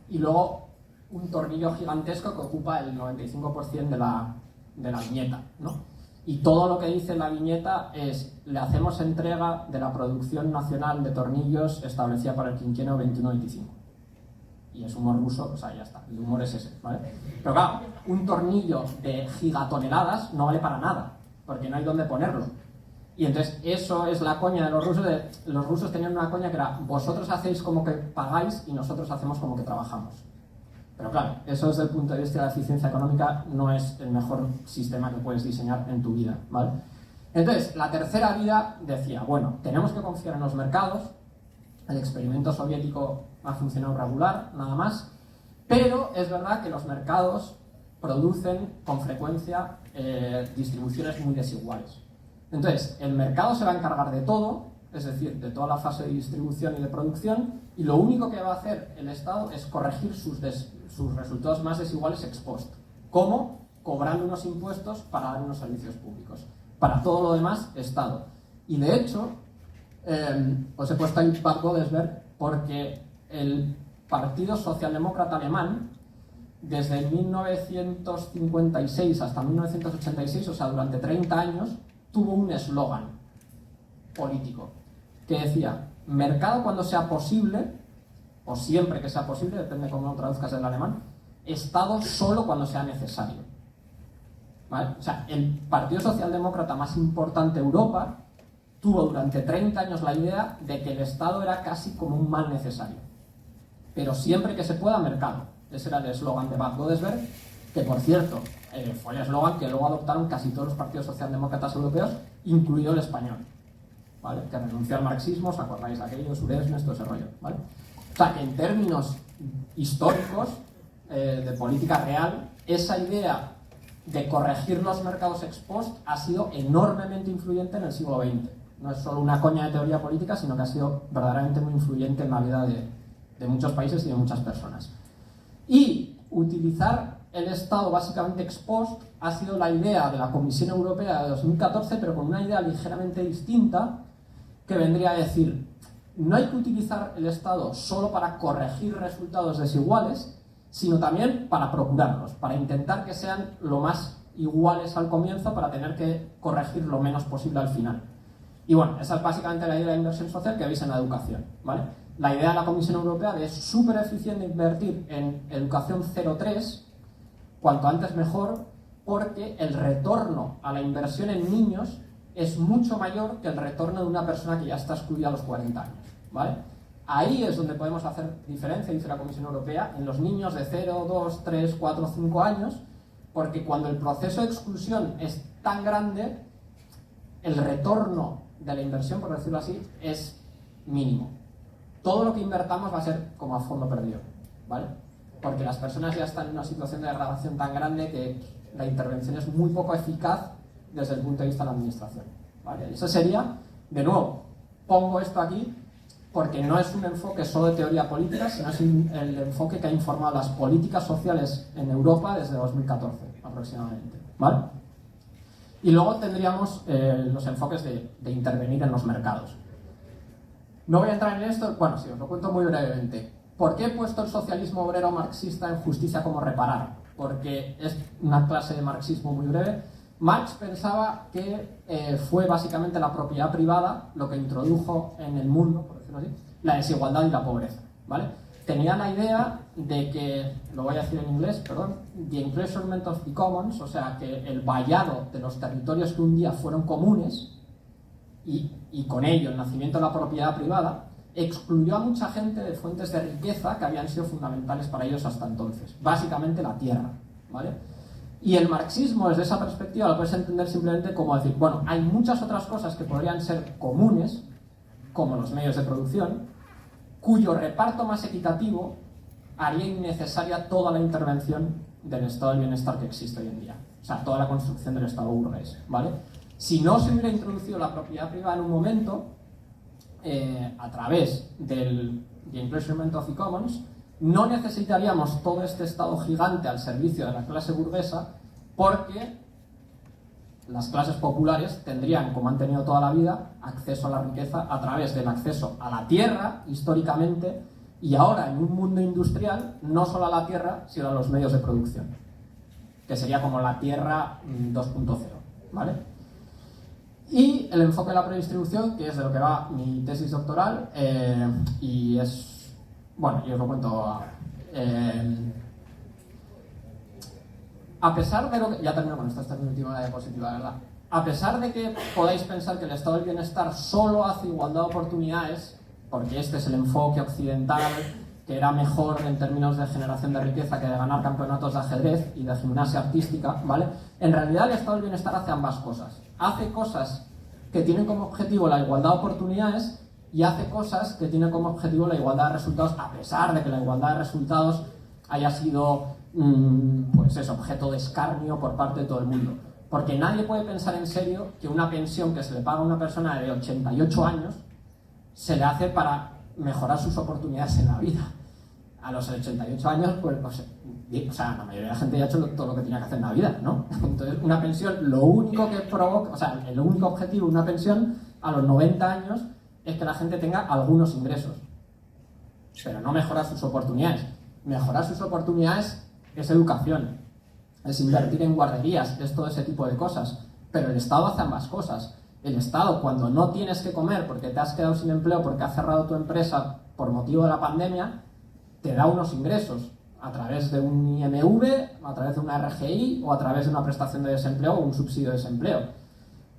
y luego un tornillo gigantesco que ocupa el 95% de la viñeta, ¿no? Y todo lo que dice la viñeta es: le hacemos entrega de la producción nacional de tornillos establecida para el quinquenio 21-25. Y es humor ruso, o sea, ya está, el humor es ese, ¿vale? Pero claro, un tornillo de gigatoneladas no vale para nada, porque no hay dónde ponerlo. Y entonces eso es la coña de los rusos. Los rusos tenían una coña que era: vosotros hacéis como que pagáis y nosotros hacemos como que trabajamos. Pero claro, eso desde el punto de vista de la eficiencia económica no es el mejor sistema que puedes diseñar en tu vida, ¿vale? Entonces, la tercera vía decía, bueno, tenemos que confiar en los mercados, el experimento soviético ha funcionado regular, nada más, pero es verdad que los mercados producen con frecuencia distribuciones muy desiguales. Entonces, el mercado se va a encargar de todo, es decir, de toda la fase de distribución y de producción, y lo único que va a hacer el Estado es corregir sus resultados más desiguales ex post. ¿Cómo? Cobrando unos impuestos para dar unos servicios públicos. Para todo lo demás, Estado. Y de hecho, os he puesto ahí Bad Godesberg porque el Partido Socialdemócrata Alemán desde 1956 hasta 1986, o sea, durante 30 años, tuvo un eslogan político que decía: mercado cuando sea posible, o siempre que sea posible, depende de cómo lo traduzcas del alemán, Estado solo cuando sea necesario. ¿Vale? O sea, el partido socialdemócrata más importante de Europa tuvo durante 30 años la idea de que el Estado era casi como un mal necesario. Pero siempre que se pueda, mercado. Ese era el eslogan de Bad Godesberg, que por cierto, fue el eslogan que luego adoptaron casi todos los partidos socialdemócratas europeos, incluido el español, ¿vale? Que renunció al marxismo, ¿os acordáis de aquello? Suresnes, todo ese rollo, ¿vale? O sea, que en términos históricos, de política real, esa idea de corregir los mercados ex post ha sido enormemente influyente en el siglo XX. No es solo una coña de teoría política, sino que ha sido verdaderamente muy influyente en la vida de muchos países y de muchas personas. Y utilizar el Estado básicamente ex post ha sido la idea de la Comisión Europea de 2014, pero con una idea ligeramente distinta, que vendría a decir: no hay que utilizar el Estado solo para corregir resultados desiguales, sino también para procurarlos, para intentar que sean lo más iguales al comienzo, para tener que corregir lo menos posible al final. Y bueno, esa es básicamente la idea de la inversión social que veis en la educación, ¿vale? La idea de la Comisión Europea de es súper eficiente invertir en educación 0-3, cuanto antes mejor, porque el retorno a la inversión en niños es mucho mayor que el retorno de una persona que ya está excluida a los 40 años, ¿vale? Ahí es donde podemos hacer diferencia, dice la Comisión Europea, en los niños de 0, 2, 3, 4, 5 años, porque cuando el proceso de exclusión es tan grande, el retorno de la inversión, por decirlo así, es mínimo. Todo lo que invertamos va a ser como a fondo perdido, ¿vale? Porque las personas ya están en una situación de degradación tan grande que la intervención es muy poco eficaz desde el punto de vista de la administración, ¿vale? Eso sería, de nuevo, pongo esto aquí porque no es un enfoque solo de teoría política, sino es el enfoque que ha informado las políticas sociales en Europa desde 2014 aproximadamente, ¿vale? Y luego tendríamos los enfoques de intervenir en los mercados. No voy a entrar en esto, bueno, sí, os lo cuento muy brevemente. ¿Por qué he puesto el socialismo obrero marxista en Justicia como reparar? Porque es una clase de marxismo muy breve. Marx pensaba que fue básicamente la propiedad privada lo que introdujo en el mundo, por decirlo así, la desigualdad y la pobreza, ¿vale? Tenía la idea de que, lo voy a decir en inglés, perdón, the enclosure of the commons, o sea, que el vallado de los territorios que un día fueron comunes y con ello el nacimiento de la propiedad privada, excluyó a mucha gente de fuentes de riqueza que habían sido fundamentales para ellos hasta entonces, básicamente la tierra, ¿vale? Y el marxismo, desde esa perspectiva, lo puedes entender simplemente como decir, bueno, hay muchas otras cosas que podrían ser comunes, como los medios de producción, cuyo reparto más equitativo haría innecesaria toda la intervención del estado del bienestar que existe hoy en día. O sea, toda la construcción del estado burgués, ¿vale? Si no se hubiera introducido la propiedad privada en un momento, a través del The Enclosure of the Commons, no necesitaríamos todo este estado gigante al servicio de la clase burguesa, porque las clases populares tendrían, como han tenido toda la vida, acceso a la riqueza a través del acceso a la tierra, históricamente, y ahora en un mundo industrial, no solo a la tierra, sino a los medios de producción, que sería como la tierra 2.0, ¿vale? Y el enfoque de la predistribución, que es de lo que va mi tesis doctoral, y es, bueno, yo os lo cuento, a pesar de lo que, ya termino con esto, esta es mi última diapositiva, ¿verdad? A pesar de que podáis pensar que el estado del bienestar solo hace igualdad de oportunidades, porque este es el enfoque occidental, que era mejor en términos de generación de riqueza que de ganar campeonatos de ajedrez y de gimnasia artística, ¿vale? En realidad el estado del bienestar hace ambas cosas. Hace cosas que tienen como objetivo la igualdad de oportunidades y hace cosas que tienen como objetivo la igualdad de resultados, a pesar de que la igualdad de resultados haya sido, pues eso, objeto de escarnio por parte de todo el mundo. Porque nadie puede pensar en serio que una pensión que se le paga a una persona de 88 años se le hace para mejorar sus oportunidades en la vida. A los 88 años, pues, o sea, la mayoría de la gente ya ha hecho todo lo que tenía que hacer en la vida, ¿no? Entonces, una pensión, lo único que provoca, o sea, el único objetivo de una pensión a los 90 años es que la gente tenga algunos ingresos, pero no mejorar sus oportunidades. Mejorar sus oportunidades es educación, es invertir en guarderías, es todo ese tipo de cosas. Pero el Estado hace ambas cosas. El Estado, cuando no tienes que comer porque te has quedado sin empleo, porque has cerrado tu empresa por motivo de la pandemia, te da unos ingresos a través de un IMV, a través de una RGI o a través de una prestación de desempleo o un subsidio de desempleo.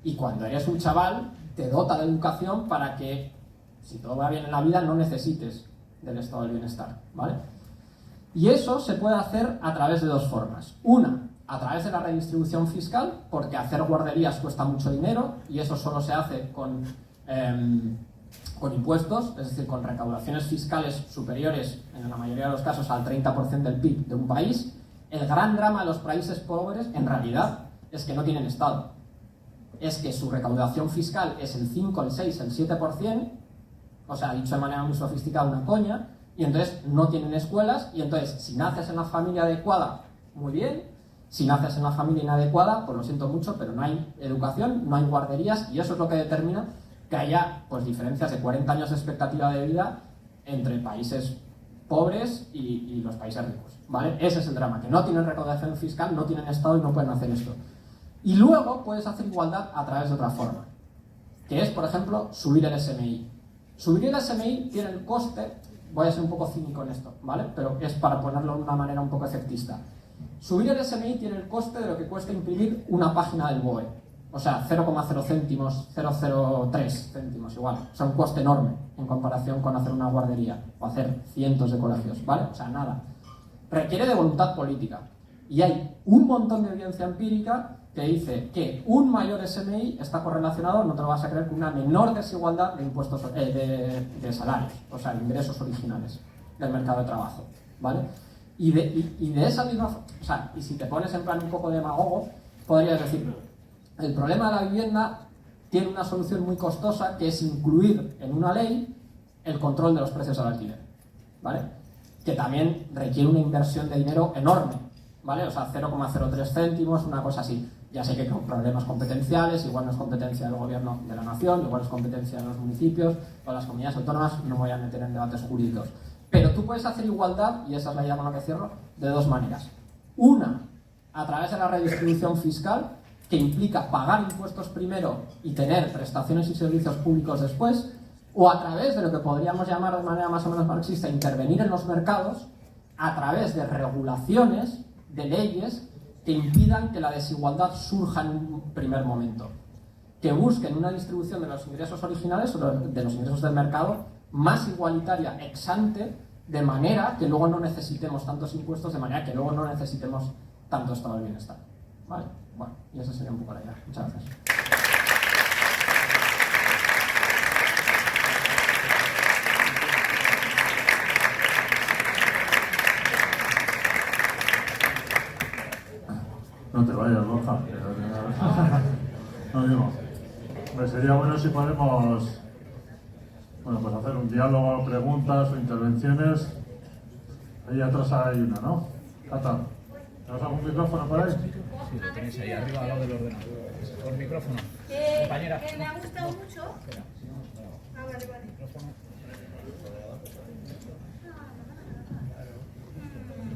Y cuando eres un chaval, te dota de educación para que, si todo va bien en la vida, no necesites del estado del bienestar, ¿vale? Y eso se puede hacer a través de dos formas. Una, a través de la redistribución fiscal, porque hacer guarderías cuesta mucho dinero y eso solo se hace con impuestos, es decir, con recaudaciones fiscales superiores, en la mayoría de los casos, al 30% del PIB de un país. El gran drama de los países pobres, en realidad, es que no tienen Estado. Es que su recaudación fiscal es el 5, el 6, el 7%, o sea, dicho de manera muy sofisticada, una coña, y entonces no tienen escuelas, y entonces, si naces en la familia adecuada, muy bien. Si naces en la familia inadecuada, pues lo siento mucho, pero no hay educación, no hay guarderías, y eso es lo que determina que haya pues diferencias de 40 años de expectativa de vida entre países pobres y los países ricos, ¿vale? Ese es el drama, que no tienen recaudación fiscal, no tienen Estado y no pueden hacer esto. Y luego puedes hacer igualdad a través de otra forma, que es, por ejemplo, subir el SMI. Subir el SMI tiene el coste, voy a ser un poco cínico en esto, ¿vale? Pero es para ponerlo de una manera un poco efectista. Subir el SMI tiene el coste de lo que cuesta imprimir una página del BOE. O sea, 0,0 céntimos, 0,03 céntimos igual. O sea, un coste enorme en comparación con hacer una guardería o hacer cientos de colegios, ¿vale? O sea, nada. Requiere de voluntad política. Y hay un montón de evidencia empírica que dice que un mayor SMI está correlacionado, no te lo vas a creer, con una menor desigualdad de impuestos de salarios, o sea, de ingresos originales del mercado de trabajo, ¿vale? Y de esa misma, o sea, y si te pones en plan un poco demagogo, podrías decir, el problema de la vivienda tiene una solución muy costosa, que es incluir en una ley el control de los precios al alquiler, ¿vale? Que también requiere una inversión de dinero enorme, ¿vale? O sea, 0,03 céntimos, una cosa así. Ya sé que con problemas competenciales, igual no es competencia del gobierno de la nación, igual es competencia de los municipios o las comunidades autónomas, no me voy a meter en debates jurídicos. Pero tú puedes hacer igualdad, y esa es la idea con la que cierro, de dos maneras. Una, a través de la redistribución fiscal, que implica pagar impuestos primero y tener prestaciones y servicios públicos después, o a través de lo que podríamos llamar de manera más o menos marxista, intervenir en los mercados, a través de regulaciones, de leyes, que impidan que la desigualdad surja en un primer momento, que busquen una distribución de los ingresos originales o de los ingresos del mercado más igualitaria ex ante, de manera que luego no necesitemos tantos impuestos, de manera que luego no necesitemos tanto estado de bienestar. ¿Vale? Bueno, y esa sería un poco la idea. Muchas gracias. No te vayas, Borja. No digo. Pues sería bueno si podemos pues hacer un diálogo, preguntas o intervenciones. Ahí atrás hay una, ¿no? Cata, ¿tenemos algún micrófono por ahí? Sí, lo tenéis ahí arriba al lado del ordenador. Por micrófono. Compañera. Me ha gustado mucho. Vale.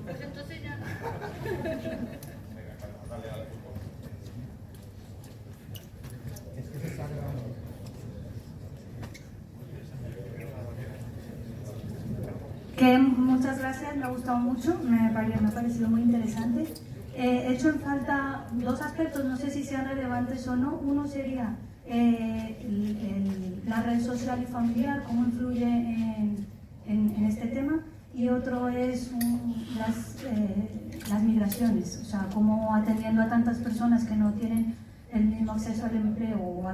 Pues entonces ya. Que muchas gracias, me ha gustado mucho, me ha parecido muy interesante. He hecho en falta dos aspectos, no sé si sean relevantes o no. Uno sería la red social y familiar, cómo influye en este tema, y otro es las migraciones, o sea, cómo atendiendo a tantas personas que no tienen el mismo acceso al empleo o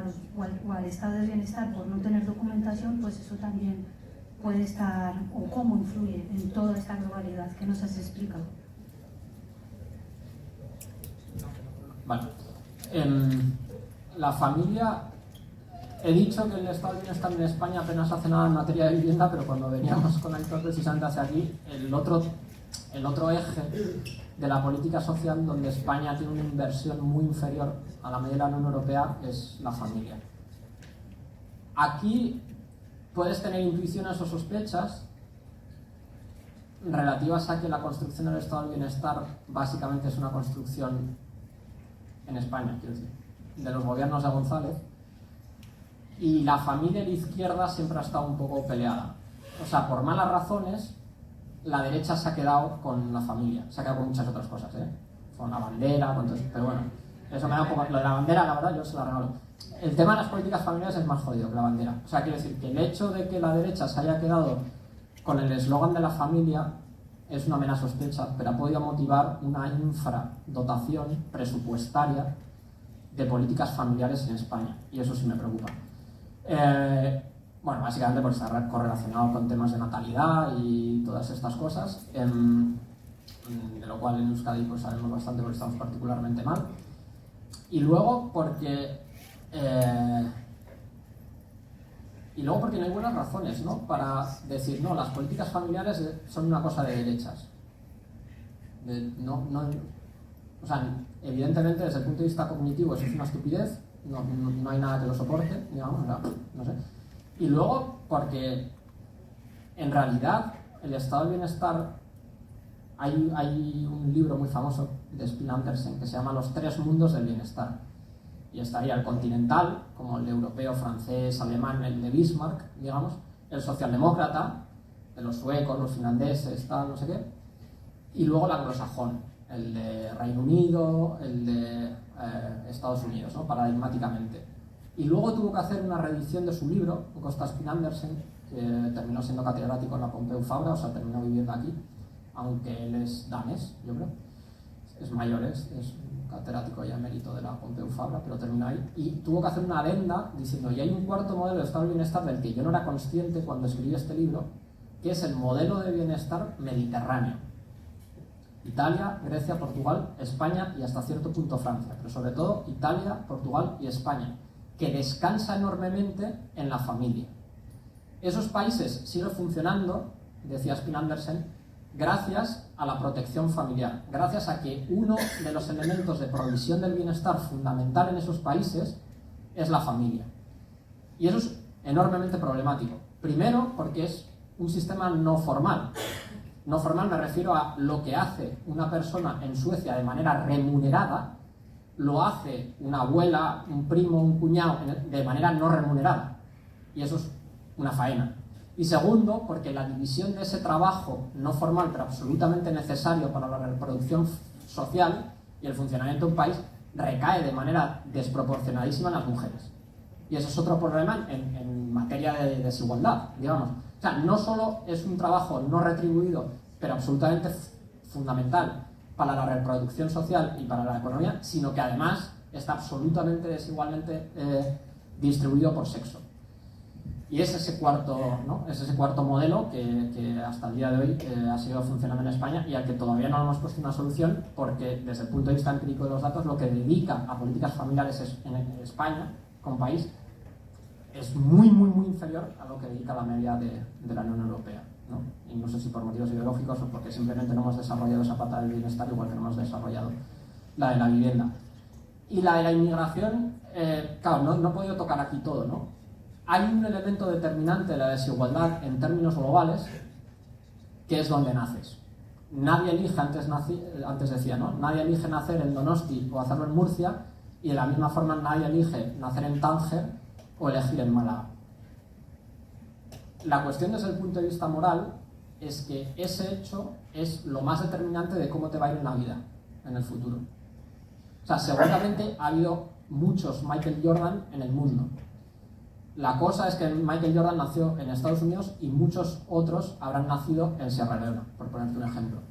al estado de bienestar por no tener documentación, pues eso también puede estar, o cómo influye en toda esta globalidad que nos has explicado. Vale. La familia, he dicho que el estado de bienestar en España apenas hace nada en materia de vivienda, pero cuando veníamos con Aitor precisamente hacia aquí, el otro eje de la política social donde España tiene una inversión muy inferior a la media de la Unión Europea es la familia. Aquí puedes tener intuiciones o sospechas, relativas a que la construcción del estado del bienestar básicamente es una construcción en España, quiero decir, de los gobiernos de González, y la familia de la izquierda siempre ha estado un poco peleada. O sea, por malas razones, la derecha se ha quedado con la familia, se ha quedado con muchas otras cosas, con la bandera, con todo eso, pero bueno, eso me da un poco... Lo de la bandera, la verdad, yo se la regalo. El tema de las políticas familiares es más jodido que la bandera. O sea, quiero decir que el hecho de que la derecha se haya quedado con el eslogan de la familia es una mera sospecha, pero ha podido motivar una infradotación presupuestaria de políticas familiares en España, y eso sí me preocupa. Bueno, básicamente porque está correlacionado con temas de natalidad y todas estas cosas, de lo cual en Euskadi pues sabemos bastante porque estamos particularmente mal. Y luego porque no hay buenas razones, ¿no?, para decir, no, las políticas familiares son una cosa de derechas. O sea, evidentemente desde el punto de vista cognitivo eso es una estupidez, no hay nada que lo soporte, digamos, no sé. Y luego porque en realidad el estado del bienestar, hay un libro muy famoso de Spiel Andersen que se llama Los tres mundos del bienestar, y estaría el continental, como el europeo, francés, alemán, el de Bismarck, digamos, el socialdemócrata, de los suecos, los finlandeses, tal, no sé qué, y luego el anglosajón, el de Reino Unido, el de Estados Unidos, ¿no?, paradigmáticamente. Y luego tuvo que hacer una reedición de su libro, Gösta Spiel Andersen, que terminó siendo catedrático en la Pompeu Fabra, o sea, terminó viviendo aquí, aunque él es danés, yo creo. Es mayor, es catedrático ya emérito de la Pompeu Fabra, pero terminó ahí. Y tuvo que hacer una adenda diciendo, y hay un cuarto modelo de estado del bienestar del que yo no era consciente cuando escribí este libro, que es el modelo de bienestar mediterráneo. Italia, Grecia, Portugal, España y hasta cierto punto Francia, pero sobre todo Italia, Portugal y España, que descansa enormemente en la familia. Esos países siguen funcionando, decía Spiel Andersen, gracias a la protección familiar, gracias a que uno de los elementos de provisión del bienestar fundamental en esos países es la familia. Y eso es enormemente problemático. Primero, porque es un sistema no formal. No formal me refiero a lo que hace una persona en Suecia de manera remunerada, lo hace una abuela, un primo, un cuñado de manera no remunerada. Y eso es una faena. Y segundo, porque la división de ese trabajo no formal, pero absolutamente necesario para la reproducción social y el funcionamiento de un país, recae de manera desproporcionadísima en las mujeres. Y eso es otro problema en materia de desigualdad, digamos. O sea, no solo es un trabajo no retribuido, pero absolutamente fundamental para la reproducción social y para la economía, sino que además está absolutamente desigualmente distribuido por sexo. Y es ese cuarto, ¿no?, es ese cuarto modelo que hasta el día de hoy ha seguido funcionando en España y al que todavía no hemos puesto una solución, porque desde el punto de vista empírico de los datos lo que dedica a políticas familiares en España como país es muy inferior a lo que dedica la media de la Unión Europea, ¿no? Y no sé si por motivos ideológicos o porque simplemente no hemos desarrollado esa pata del bienestar igual que no hemos desarrollado la de la vivienda. Y la de la inmigración, claro, no he podido tocar aquí todo, ¿no? Hay un elemento determinante de la desigualdad en términos globales, que es donde naces. Nadie elige, antes decía, ¿no?, nadie elige nacer en Donosti o hacerlo en Murcia, y de la misma forma nadie elige nacer en Tánger o elegir en Málaga. La cuestión desde el punto de vista moral es que ese hecho es lo más determinante de cómo te va a ir en la vida en el futuro. O sea, seguramente ha habido muchos Michael Jordan en el mundo. La cosa es que Michael Jordan nació en Estados Unidos y muchos otros habrán nacido en Sierra Leona, por ponerte un ejemplo.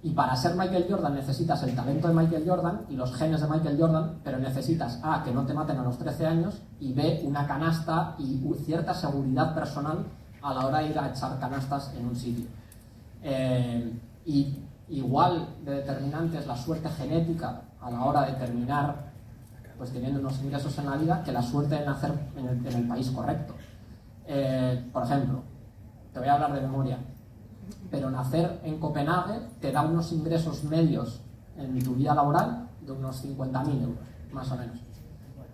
Y para ser Michael Jordan necesitas el talento de Michael Jordan y los genes de Michael Jordan, pero necesitas A, que no te maten a los 13 años, y B, una canasta y cierta seguridad personal a la hora de ir a echar canastas en un sitio. Y igual de determinante es la suerte genética a la hora de terminar pues teniendo unos ingresos en la vida que la suerte de nacer en el país correcto. Por ejemplo, te voy a hablar de memoria, pero nacer en Copenhague te da unos ingresos medios en tu vida laboral de unos 50.000 euros, más o menos.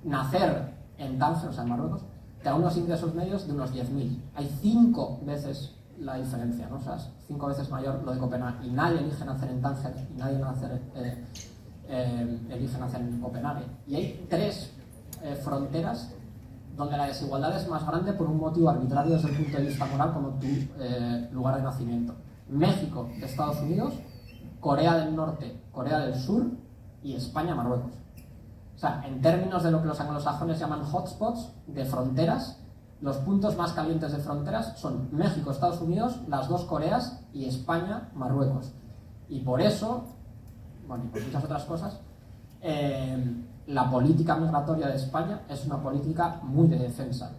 Nacer en Tánger, o sea, en Marruecos, te da unos ingresos medios de unos 10.000. Hay 5 veces la diferencia, ¿no? O sea, es 5 veces mayor lo de Copenhague, y nadie elige nacer en Tánger, y nadie elige nacer en Copenhague. Y hay 3 fronteras donde la desigualdad es más grande por un motivo arbitrario desde el punto de vista moral, como tu lugar de nacimiento. México, Estados Unidos, Corea del Norte, Corea del Sur y España, Marruecos. O sea, en términos de lo que los anglosajones llaman hotspots de fronteras, los puntos más calientes de fronteras son México, Estados Unidos, las 2 Coreas y España, Marruecos. Y por eso, bueno, y por muchas otras cosas, la política migratoria de España es una política muy de defensa.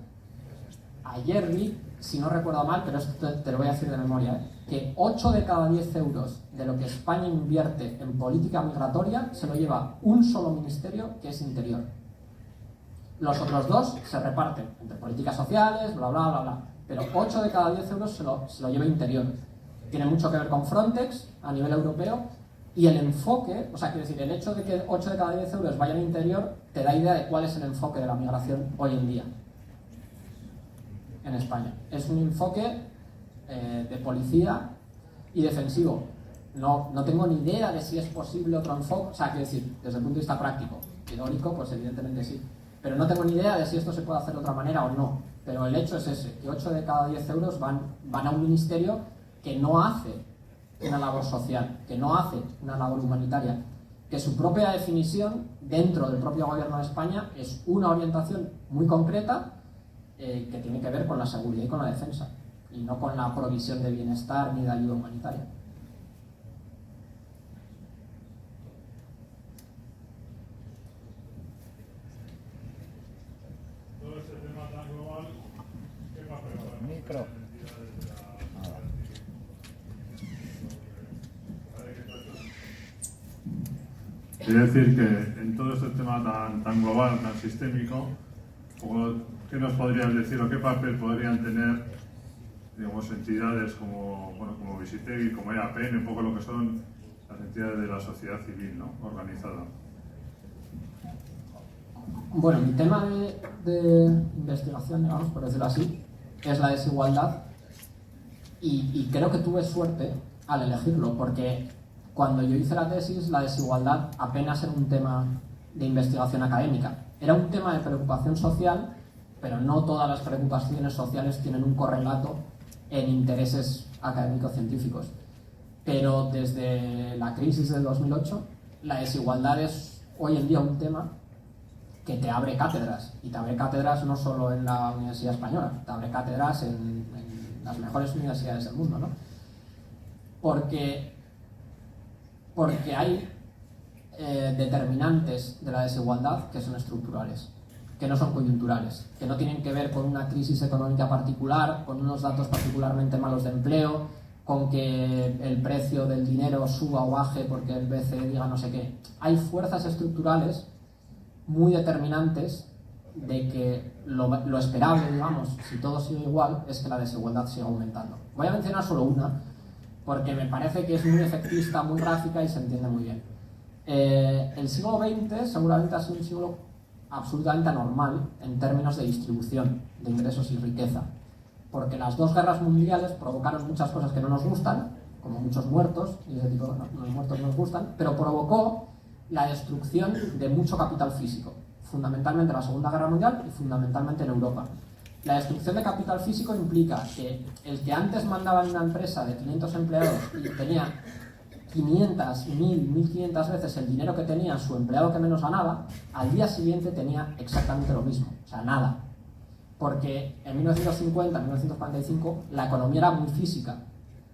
Ayer vi, si no recuerdo mal, pero esto te lo voy a decir de memoria, que 8 de cada 10 euros de lo que España invierte en política migratoria se lo lleva un solo ministerio, que es Interior. Los otros 2 se reparten entre políticas sociales, bla, bla, bla, bla. Pero 8 de cada 10 euros se lo lleva Interior. Tiene mucho que ver con Frontex a nivel europeo, y el enfoque, o sea, quiero decir, el hecho de que 8 de cada 10 euros vayan al Interior te da idea de cuál es el enfoque de la migración hoy en día en España. Es un enfoque de policía y defensivo. No tengo ni idea de si es posible otro enfoque, o sea, quiero decir, desde el punto de vista práctico, teórico, pues evidentemente sí. Pero no tengo ni idea de si esto se puede hacer de otra manera o no. Pero el hecho es ese, que 8 de cada 10 euros van a un ministerio que no hace una labor social, que no hace una labor humanitaria, que su propia definición dentro del propio gobierno de España es una orientación muy concreta que tiene que ver con la seguridad y con la defensa, y no con la provisión de bienestar ni de ayuda humanitaria. Todo este tema tan global, ¿qué papel? Micro. Quiere decir que en todo este tema tan global, tan sistémico, ¿qué nos podrías decir o qué papel podrían tener, digamos, entidades como Visitegui, como EAPN, un poco lo que son las entidades de la sociedad civil, ¿no?, organizada? Bueno, mi tema de investigación, digamos, por decirlo así, es la desigualdad, y creo que tuve suerte al elegirlo, porque cuando yo hice la tesis, la desigualdad apenas era un tema de investigación académica. Era un tema de preocupación social, pero no todas las preocupaciones sociales tienen un correlato en intereses académico-científicos. Pero desde la crisis del 2008, la desigualdad es hoy en día un tema que te abre cátedras, y te abre cátedras no solo en la Universidad Española, te abre cátedras en las mejores universidades del mundo, ¿no? Porque hay determinantes de la desigualdad que son estructurales, que no son coyunturales, que no tienen que ver con una crisis económica particular, con unos datos particularmente malos de empleo, con que el precio del dinero suba o baje porque el BCE diga no sé qué. Hay fuerzas estructurales muy determinantes de que lo esperable, digamos, si todo sigue igual, es que la desigualdad siga aumentando. Voy a mencionar solo una, porque me parece que es muy efectista, muy gráfica y se entiende muy bien. El siglo XX seguramente ha sido un siglo absolutamente anormal en términos de distribución de ingresos y riqueza, porque las 2 guerras mundiales provocaron muchas cosas que no nos gustan, como muchos muertos, y ese tipo, no, los muertos no nos gustan, pero provocó la destrucción de mucho capital físico, fundamentalmente en la Segunda Guerra Mundial y fundamentalmente en Europa. La destrucción de capital físico implica que el que antes mandaba en una empresa de 500 empleados y tenía 500, 1000, 1500 veces el dinero que tenía su empleado que menos ganaba, al día siguiente tenía exactamente lo mismo, o sea, nada. Porque en 1950, 1945, la economía era muy física.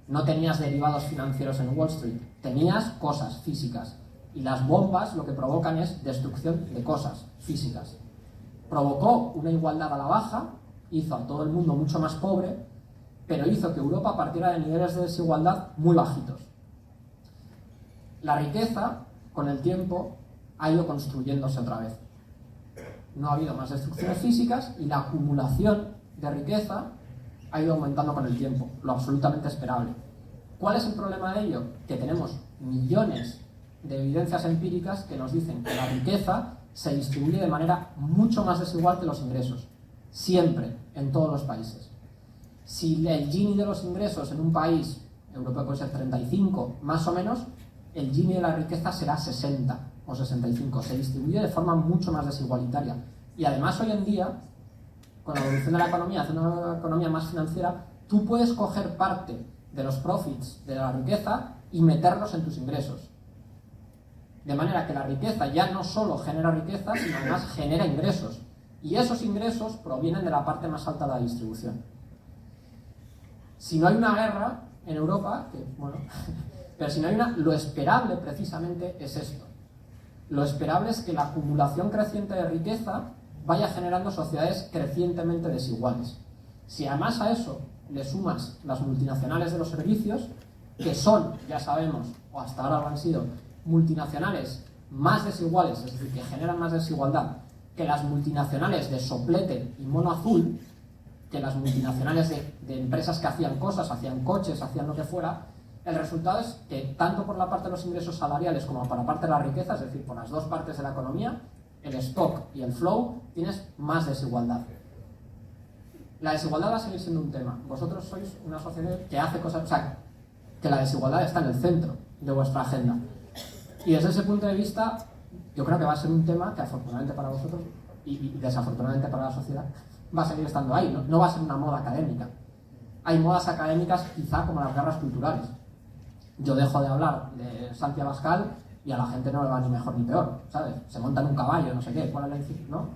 No tenías derivados financieros en Wall Street, tenías cosas físicas. Y las bombas lo que provocan es destrucción de cosas físicas. Provocó una igualdad a la baja, hizo a todo el mundo mucho más pobre, pero hizo que Europa partiera de niveles de desigualdad muy bajitos. La riqueza, con el tiempo, ha ido construyéndose otra vez. No ha habido más destrucciones físicas y la acumulación de riqueza ha ido aumentando con el tiempo, lo absolutamente esperable. ¿Cuál es el problema de ello? Que tenemos millones de evidencias empíricas que nos dicen que la riqueza se distribuye de manera mucho más desigual que los ingresos. Siempre, en todos los países. Si el Gini de los ingresos en un país europeo puede ser 35, más o menos, el Gini de la riqueza será 60 o 65. Se distribuye de forma mucho más desigualitaria. Y además hoy en día, con la evolución de la economía, hacia una economía más financiera, tú puedes coger parte de los profits de la riqueza y meterlos en tus ingresos. De manera que la riqueza ya no solo genera riqueza, sino además genera ingresos. Y esos ingresos provienen de la parte más alta de la distribución. Si no hay una guerra en Europa, que, bueno, pero si no hay una, lo esperable precisamente es esto. Lo esperable es que la acumulación creciente de riqueza vaya generando sociedades crecientemente desiguales. Si además a eso le sumas las multinacionales de los servicios, que son, ya sabemos, o hasta ahora lo han sido, multinacionales más desiguales, es decir, que generan más desigualdad que las multinacionales de soplete y mono azul, que las multinacionales de empresas que hacían cosas, hacían coches, hacían lo que fuera, el resultado es que tanto por la parte de los ingresos salariales como por la parte de la riqueza, es decir, por las dos partes de la economía, el stock y el flow, tienes más desigualdad. La desigualdad va a seguir siendo un tema. Vosotros sois una sociedad que hace cosas, o sea, que la desigualdad está en el centro de vuestra agenda. Y desde ese punto de vista, yo creo que va a ser un tema que afortunadamente para vosotros y desafortunadamente para la sociedad va a seguir estando ahí, ¿no? No va a ser una moda académica. Hay modas académicas quizá como las guerras culturales. Yo dejo de hablar de Santi Abascal y a la gente no le va ni mejor ni peor, ¿sabes? Se monta en un caballo, no sé qué, ¿cuál es la incidencia? ¿No?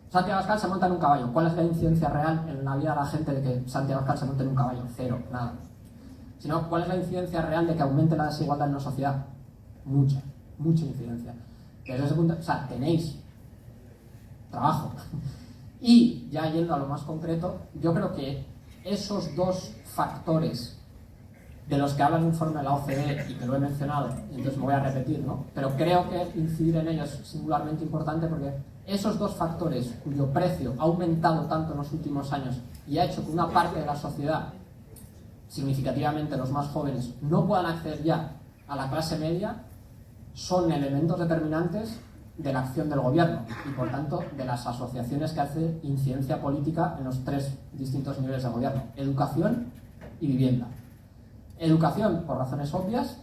Santi Abascal se monta en un caballo. ¿Cuál es la incidencia real en la vida de la gente de que Santi Abascal se monte en un caballo? Cero, nada. Sino, ¿cuál es la incidencia real de que aumente la desigualdad en una sociedad? Mucha, mucha incidencia. Desde ese punto, o sea, tenéis trabajo. Y ya yendo a lo más concreto, yo creo que esos dos factores de los que habla el informe de la OCDE y que lo he mencionado, entonces me voy a repetir, ¿no? Pero creo que incidir en ellos es singularmente importante porque esos dos factores cuyo precio ha aumentado tanto en los últimos años y ha hecho que una parte de la sociedad, significativamente los más jóvenes, no puedan acceder ya a la clase media, son elementos determinantes de la acción del gobierno y, por tanto, de las asociaciones que hacen incidencia política en los tres distintos niveles de gobierno: educación y vivienda. Educación, por razones obvias.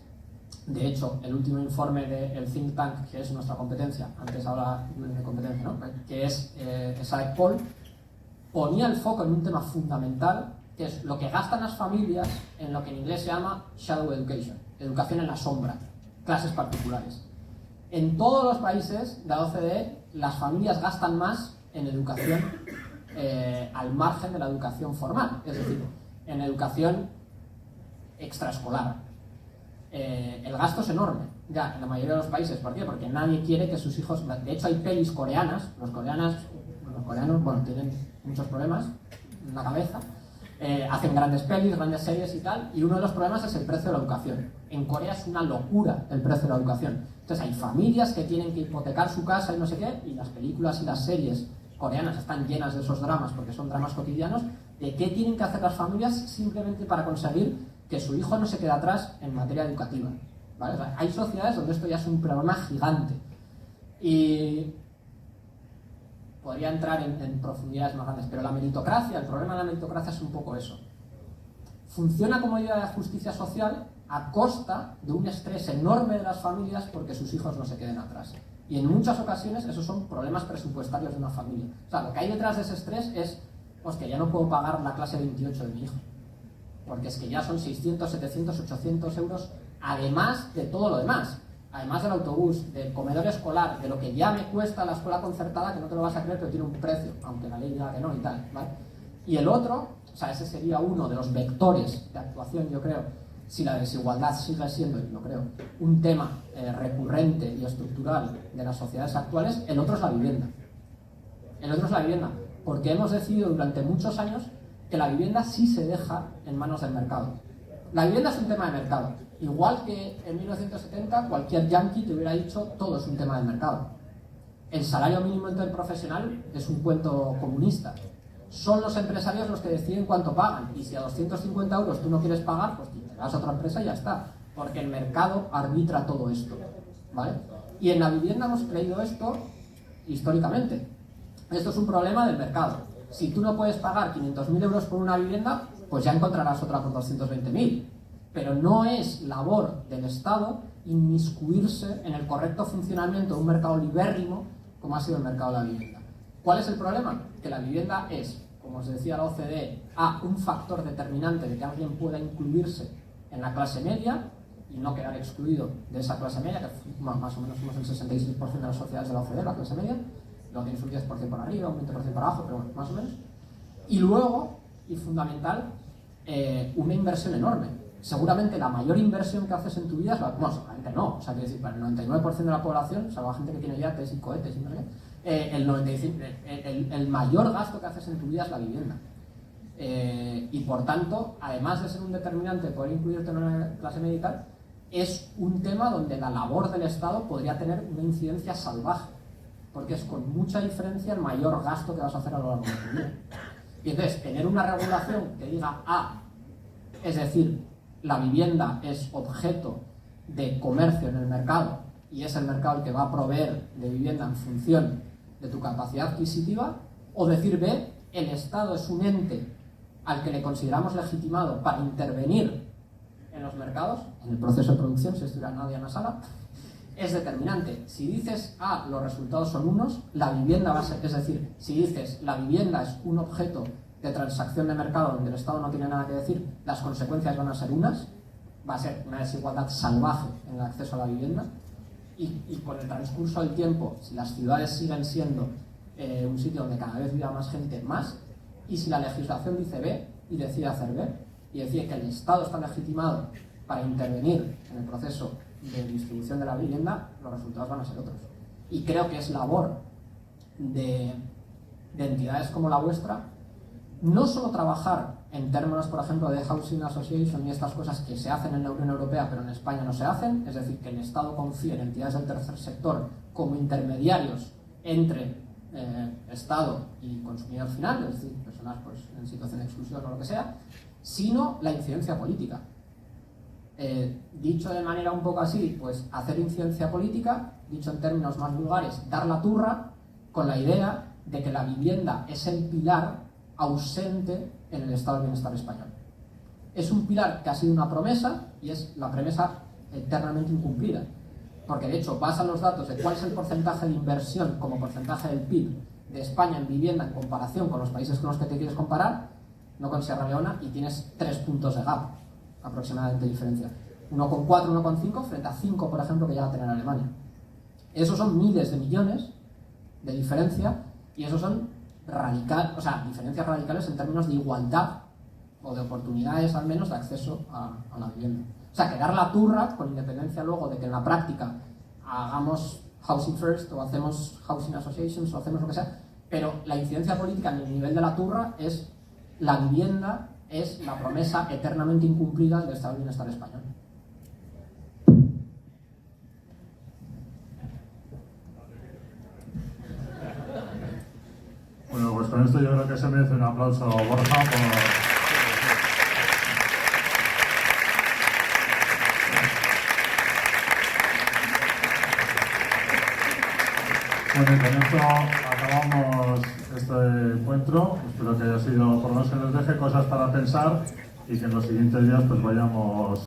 De hecho, el último informe del think tank, que es nuestra competencia, antes ahora de competencia, ¿no?, que es SAECPOL, ponía el foco en un tema fundamental, que es lo que gastan las familias en lo que en inglés se llama shadow education, educación en la sombra, clases particulares. En todos los países de la OCDE, las familias gastan más en educación al margen de la educación formal, es decir, en educación extraescolar. El gasto es enorme, ya, en la mayoría de los países. ¿Por qué? Porque nadie quiere que sus hijos... De hecho, hay pelis coreanas, los coreanos, bueno, tienen muchos problemas en la cabeza, hacen grandes pelis, grandes series y tal, y uno de los problemas es el precio de la educación. En Corea es una locura el precio de la educación. Entonces hay familias que tienen que hipotecar su casa y no sé qué, y las películas y las series coreanas están llenas de esos dramas, porque son dramas cotidianos, de qué tienen que hacer las familias simplemente para conseguir que su hijo no se quede atrás en materia educativa, ¿vale? O sea, hay sociedades donde esto ya es un problema gigante. Y podría entrar en profundidades más grandes, pero la meritocracia, el problema de la meritocracia es un poco eso. Funciona como idea de justicia social a costa de un estrés enorme de las familias porque sus hijos no se queden atrás. Y en muchas ocasiones esos son problemas presupuestarios de una familia. O sea, lo que hay detrás de ese estrés es, hostia, ya no puedo pagar la clase 28 de mi hijo, porque es que ya son 600, 700, 800 euros, además de todo lo demás. Además del autobús, del comedor escolar, de lo que ya me cuesta la escuela concertada, que no te lo vas a creer, pero tiene un precio, aunque la ley diga que no y tal, ¿vale? Y el otro, o sea, ese sería uno de los vectores de actuación, yo creo, si la desigualdad sigue siendo, y lo creo, un tema recurrente y estructural de las sociedades actuales. El otro es la vivienda. El otro es la vivienda, porque hemos decidido durante muchos años que la vivienda sí se deja en manos del mercado. La vivienda es un tema de mercado. Igual que en 1970 cualquier yanqui te hubiera dicho todo es un tema del mercado. El salario mínimo interprofesional es un cuento comunista. Son los empresarios los que deciden cuánto pagan, y si a 250 euros tú no quieres pagar, pues te vas a otra empresa y ya está, porque el mercado arbitra todo esto, ¿vale? Y en la vivienda hemos creído esto históricamente. Esto es un problema del mercado. Si tú no puedes pagar 500.000 euros por una vivienda, pues ya encontrarás otra por 220.000. Pero no es labor del Estado inmiscuirse en el correcto funcionamiento de un mercado libérrimo como ha sido el mercado de la vivienda. ¿Cuál es el problema? Que la vivienda es, como os decía la OCDE, un factor determinante de que alguien pueda incluirse en la clase media y no quedar excluido de esa clase media, que más o menos somos el 66% de las sociedades de la OCDE, la clase media, luego tienes un 10% por arriba, un 20% por abajo, pero bueno, más o menos. Y luego, y fundamental, una inversión enorme. Seguramente la mayor inversión que haces en tu vida es la... Bueno, seguramente no, o sea, quiero decir, para el 99% de la población, salvo la gente que tiene yates y cohetes y no sé qué, el mayor gasto que haces en tu vida es la vivienda. Y por tanto, además de ser un determinante poder incluirte en una clase medical, es un tema donde la labor del Estado podría tener una incidencia salvaje, porque es con mucha diferencia el mayor gasto que vas a hacer a lo largo de tu vida. Y entonces, tener una regulación que diga es decir, la vivienda es objeto de comercio en el mercado y es el mercado el que va a proveer de vivienda en función de tu capacidad adquisitiva, o decir B, el Estado es un ente al que le consideramos legitimado para intervenir en los mercados, en el proceso de producción, si estuviera nadie en la sala, es determinante. Si dices los resultados son unos, la vivienda va a ser, es decir, si dices la vivienda es un objeto de transacción de mercado donde el Estado no tiene nada que decir, las consecuencias van a ser unas, va a ser una desigualdad salvaje en el acceso a la vivienda, y con el transcurso del tiempo, si las ciudades siguen siendo un sitio donde cada vez viva más gente, más, y si la legislación dice B y decide hacer B, y decide que el Estado está legitimado para intervenir en el proceso de distribución de la vivienda, los resultados van a ser otros. Y creo que es labor de entidades como la vuestra no solo trabajar en términos, por ejemplo, de Housing Association y estas cosas que se hacen en la Unión Europea pero en España no se hacen, es decir, que el Estado confíe en entidades del tercer sector como intermediarios entre Estado y consumidor final, es decir, personas pues, en situación de exclusión o lo que sea, sino la incidencia política. Dicho de manera un poco así, pues hacer incidencia política, dicho en términos más vulgares, dar la turra con la idea de que la vivienda es el pilar ausente en el estado del bienestar español. Es un pilar que ha sido una promesa y es la promesa eternamente incumplida. Porque de hecho vas a los datos de cuál es el porcentaje de inversión como porcentaje del PIB de España en vivienda en comparación con los países con los que te quieres comparar, no con Sierra Leona, y tienes 3 puntos de gap aproximadamente de diferencia. 1,4, 1,5 frente a 5, por ejemplo, que llega a tener Alemania. Esos son miles de millones de diferencia y esos son diferencias radicales en términos de igualdad o de oportunidades al menos de acceso a la vivienda. O sea, que dar la turra, con independencia luego de que en la práctica hagamos Housing First o hacemos Housing Associations o hacemos lo que sea, pero la incidencia política en el nivel de la turra es la vivienda, es la promesa eternamente incumplida del estado del bienestar español. Bueno, pues con esto yo creo que se merece un aplauso, Borja, Bueno, y con esto acabamos este encuentro. Espero que haya sido, por lo menos que nos deje cosas para pensar y que en los siguientes días pues vayamos